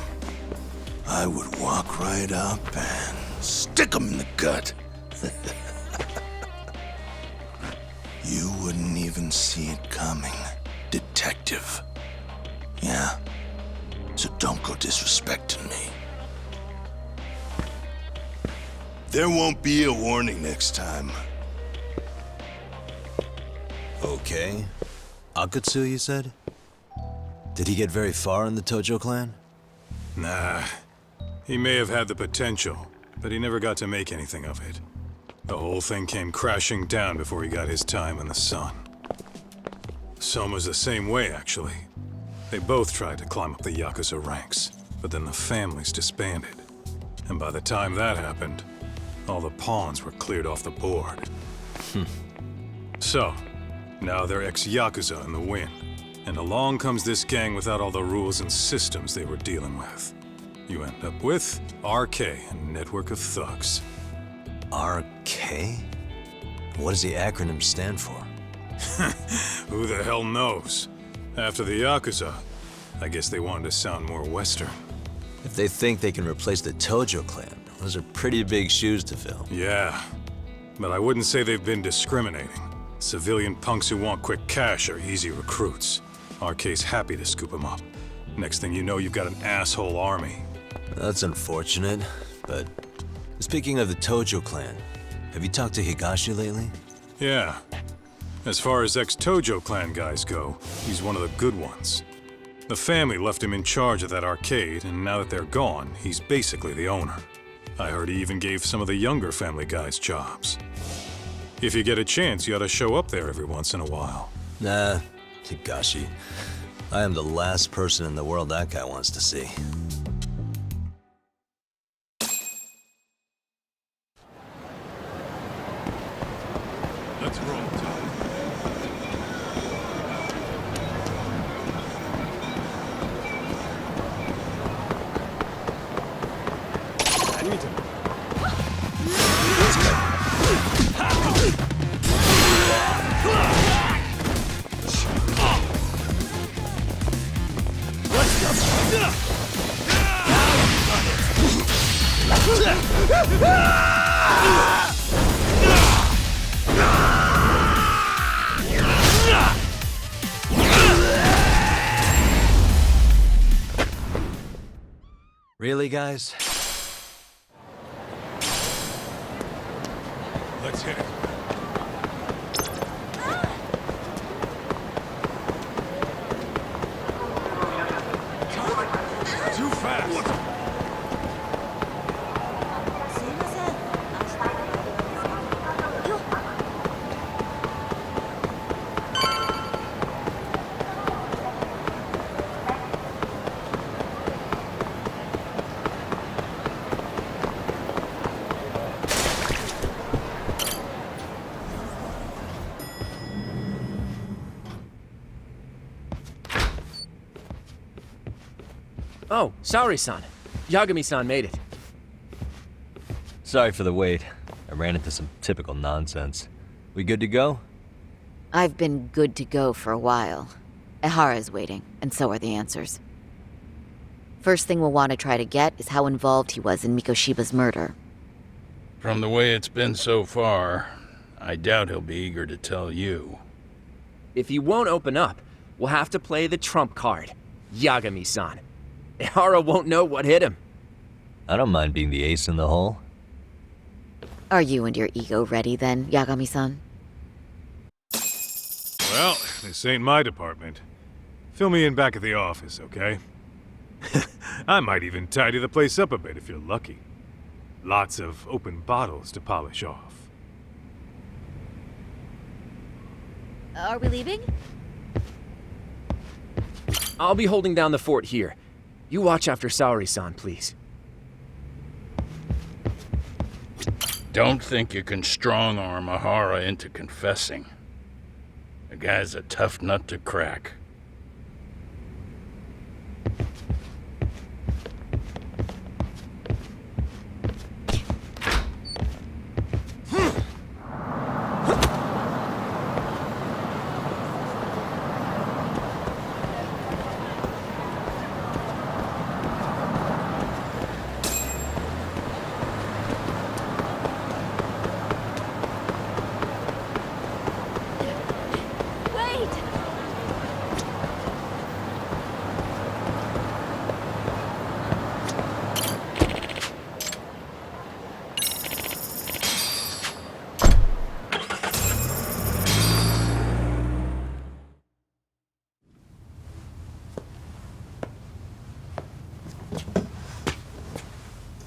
I would walk right up and stick them in the gut. You wouldn't even see it coming, detective. Yeah? So don't go disrespecting me. There won't be a warning next time. Okay. Akutsu, you said? Did he get very far in the Tojo clan? Nah. He may have had the potential, but he never got to make anything of it. The whole thing came crashing down before he got his time in the sun. Soma's the same way, actually. They both tried to climb up the Yakuza ranks, but then the families disbanded. And by the time that happened, all the pawns were cleared off the board. So, now they're ex-Yakuza in the wind. And along comes this gang without all the rules and systems they were dealing with. You end up with RK, a network of thugs. RK? What does the acronym stand for? Who the hell knows? After the Yakuza, I guess they wanted to sound more Western. If they think they can replace the Tojo clan, those are pretty big shoes to fill. Yeah, but I wouldn't say they've been discriminating. Civilian punks who want quick cash are easy recruits. RK's happy to scoop them up. Next thing you know, you've got an asshole army. That's unfortunate, but speaking of the Tojo clan, have you talked to Higashi lately? Yeah. As far as ex-Tojo clan guys go, he's one of the good ones. The family left him in charge of that arcade, and now that they're gone, he's basically the owner. I heard he even gave some of the younger family guys jobs. If you get a chance, you ought to show up there every once in a while. Nah, Higashi. I am the last person in the world that guy wants to see. Let's roll, Really, guys? Let's hit it. Too fast. Oh, Saori-san. Yagami-san made it. Sorry for the wait. I ran into some typical nonsense. We good to go? I've been good to go for a while. Ahara's waiting, and so are the answers. First thing we'll want to try to get is how involved he was in Mikoshiba's murder. From the way it's been so far, I doubt he'll be eager to tell you. If he won't open up, we'll have to play the trump card. Yagami-san. Ahara won't know what hit him. I don't mind being the ace in the hole. Are you and your ego ready then, Yagami-san? Well, this ain't my department. Fill me in back at the office, okay? I might even tidy the place up a bit if you're lucky. Lots of open bottles to polish off. Are we leaving? I'll be holding down the fort here. You watch after Saori-san, please. Don't think you can strong-arm Ahara into confessing. The guy's a tough nut to crack.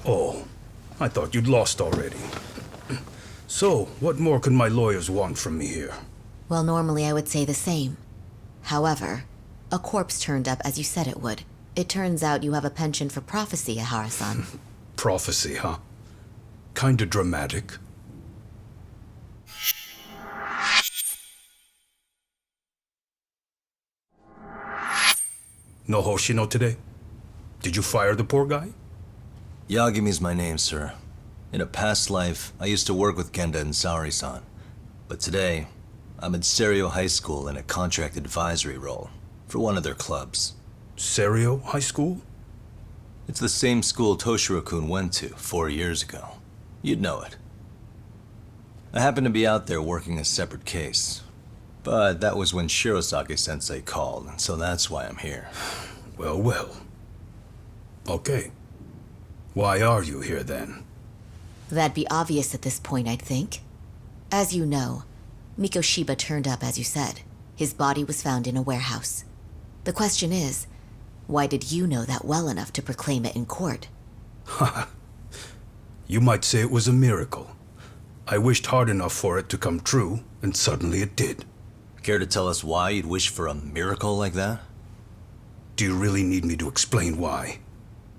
Oh, I thought you'd lost already. So, what more could my lawyers want from me here? Well, normally I would say the same. However, a corpse turned up as you said it would. It turns out you have a penchant for prophecy, Ahara-san. Prophecy, huh? Kinda dramatic. No Hoshino today? Did you fire the poor guy? Yagami's my name, sir. In a past life, I used to work with Kenda and Saori-san. But today, I'm at Seiryo High School in a contract advisory role for one of their clubs. Seiryo High School? It's the same school Toshiro-kun went to 4 years ago. You'd know it. I happened to be out there working a separate case. But that was when Shirosake-sensei called, and so that's why I'm here. Well, well. Okay. Why are you here then? That'd be obvious at this point, I'd think. As you know, Mikoshiba turned up as you said. His body was found in a warehouse. The question is, why did you know that well enough to proclaim it in court? Haha. You might say it was a miracle. I wished hard enough for it to come true, and suddenly it did. Care to tell us why you'd wish for a miracle like that? Do you really need me to explain why?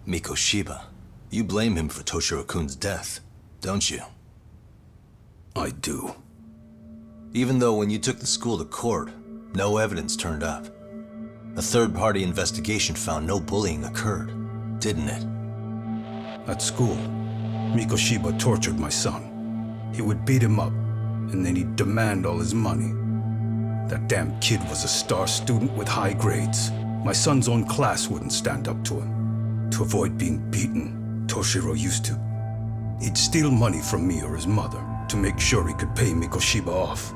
Mikoshiba. You blame him for Toshiro-kun's death, don't you? I do. Even though when you took the school to court, no evidence turned up. A third-party investigation found no bullying occurred, didn't it? At school, Mikoshiba tortured my son. He would beat him up, and then he'd demand all his money. That damn kid was a star student with high grades. My son's own class wouldn't stand up to him. To avoid being beaten, Toshiro used to. He'd steal money from me or his mother to make sure he could pay Mikoshiba off.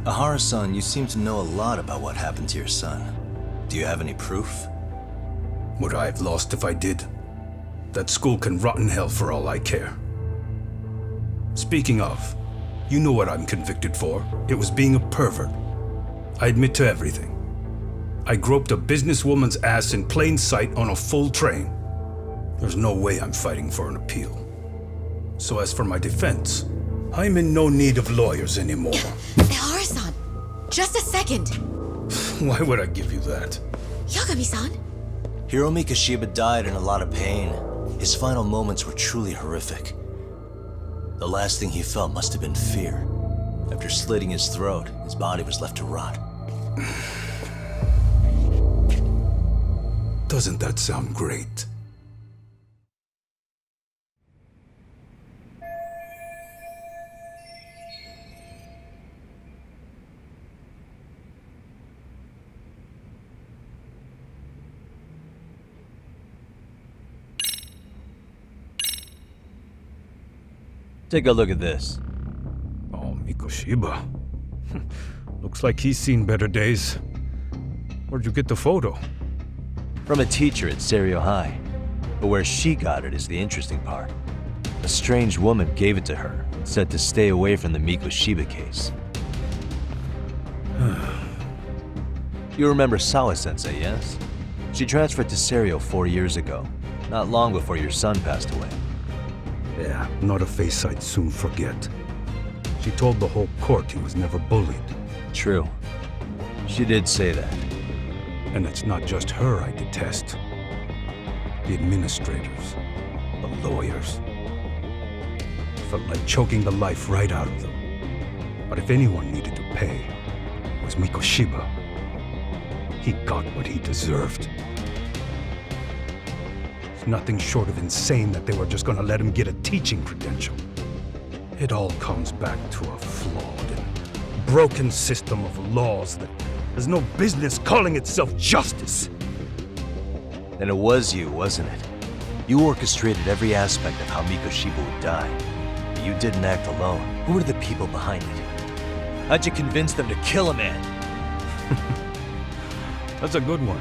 Ahara-san, you seem to know a lot about what happened to your son. Do you have any proof? Would I have lost if I did? That school can rot in hell for all I care. Speaking of, you know what I'm convicted for. It was being a pervert. I admit to everything. I groped a businesswoman's ass in plain sight on a full train. There's no way I'm fighting for an appeal. So as for my defense, I'm in no need of lawyers anymore. Ahara-san, just a second. Why would I give you that? Yagami-san? Hiro Mikoshiba died in a lot of pain. His final moments were truly horrific. The last thing he felt must have been fear. After slitting his throat, his body was left to rot. Doesn't that sound great? Take a look at this. Oh, Mikoshiba. Looks like he's seen better days. Where'd you get the photo? From a teacher at Seiryo High. But where she got it is the interesting part. A strange woman gave it to her and said to stay away from the Mikoshiba case. You remember Sawa-sensei, yes? She transferred to Seiryo 4 years ago, not long before your son passed away. Yeah, not a face I'd soon forget. She told the whole court he was never bullied. True. She did say that. And it's not just her I detest. The administrators, the lawyers. Felt like choking the life right out of them. But if anyone needed to pay, it was Mikoshiba. He got what he deserved. It's nothing short of insane that they were just gonna let him get a teaching credential. It all comes back to a flawed and broken system of laws that has no business calling itself justice. Then it was you, wasn't it? You orchestrated every aspect of how Mikoshiba would die. But you didn't act alone. Who were the people behind it? How'd you convince them to kill a man? That's a good one.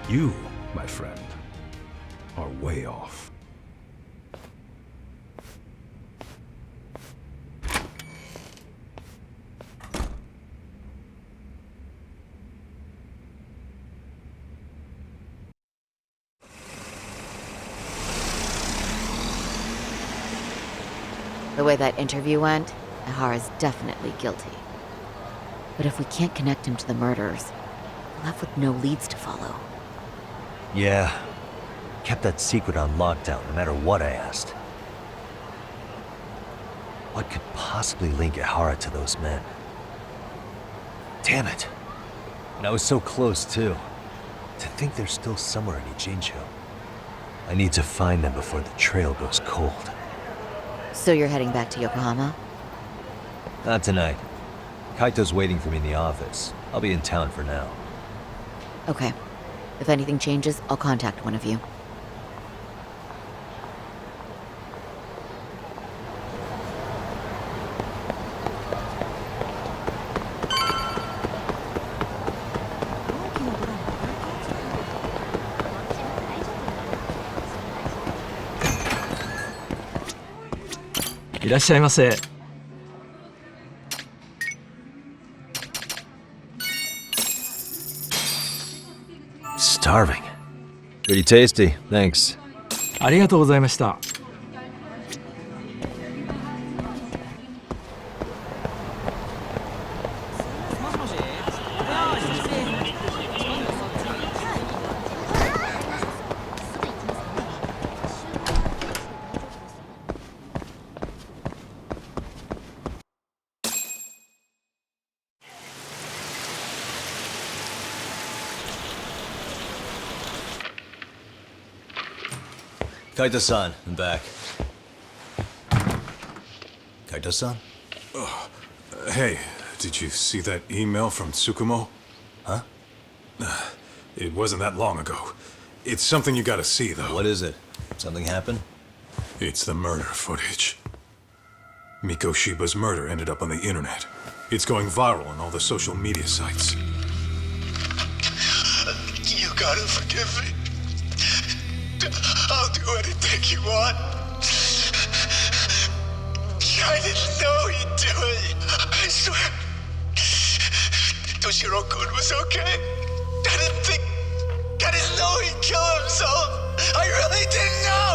You, my friend, are way off. The way that interview went, Ahara's definitely guilty. But if we can't connect him to the murderers, we're left with no leads to follow. Yeah. Kept that secret on lockdown, no matter what I asked. What could possibly link Ahara to those men? Damn it. And I was so close, too. To think they're still somewhere in Ijincho. I need to find them before the trail goes cold. So you're heading back to Yokohama? Not tonight. Kaito's waiting for me in the office. I'll be in town for now. Okay. If anything changes, I'll contact one of you. Starving. Pretty tasty, thanks. ありがとうございました。Kaito-san, I'm back. Kaito-san? Hey, did you see that email from Tsukumo? Huh? It wasn't that long ago. It's something you gotta see, though. What is it? Something happened? It's the murder footage. Mikoshiba's murder ended up on the internet. It's going viral on all the social media sites. You gotta forgive me. I'll do anything you want. I didn't know he'd do it. I swear. Toshiro-kun was okay. I didn't know he'd kill himself. I really didn't know.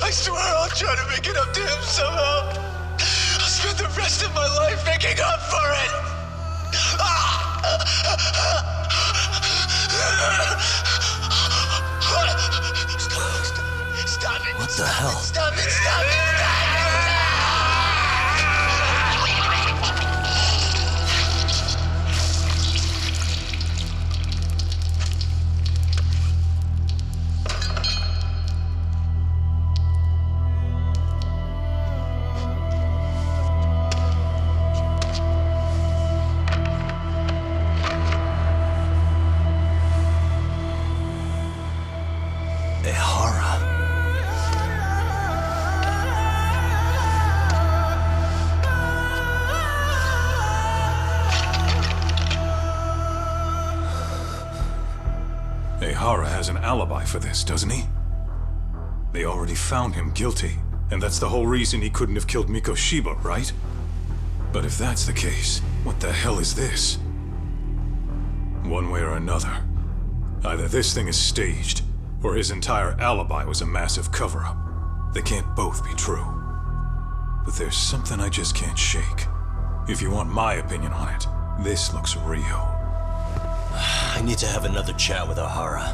I swear I'll try to make it up to him somehow. I'll spend the rest of my life making up for it. Stop it! What the hell? Stop it! Stop it! Ahara has an alibi for this, doesn't he? They already found him guilty, and that's the whole reason he couldn't have killed Mikoshiba, right? But if that's the case, what the hell is this? One way or another, either this thing is staged, or his entire alibi was a massive cover-up. They can't both be true. But there's something I just can't shake. If you want my opinion on it, this looks real. I need to have another chat with Ahara.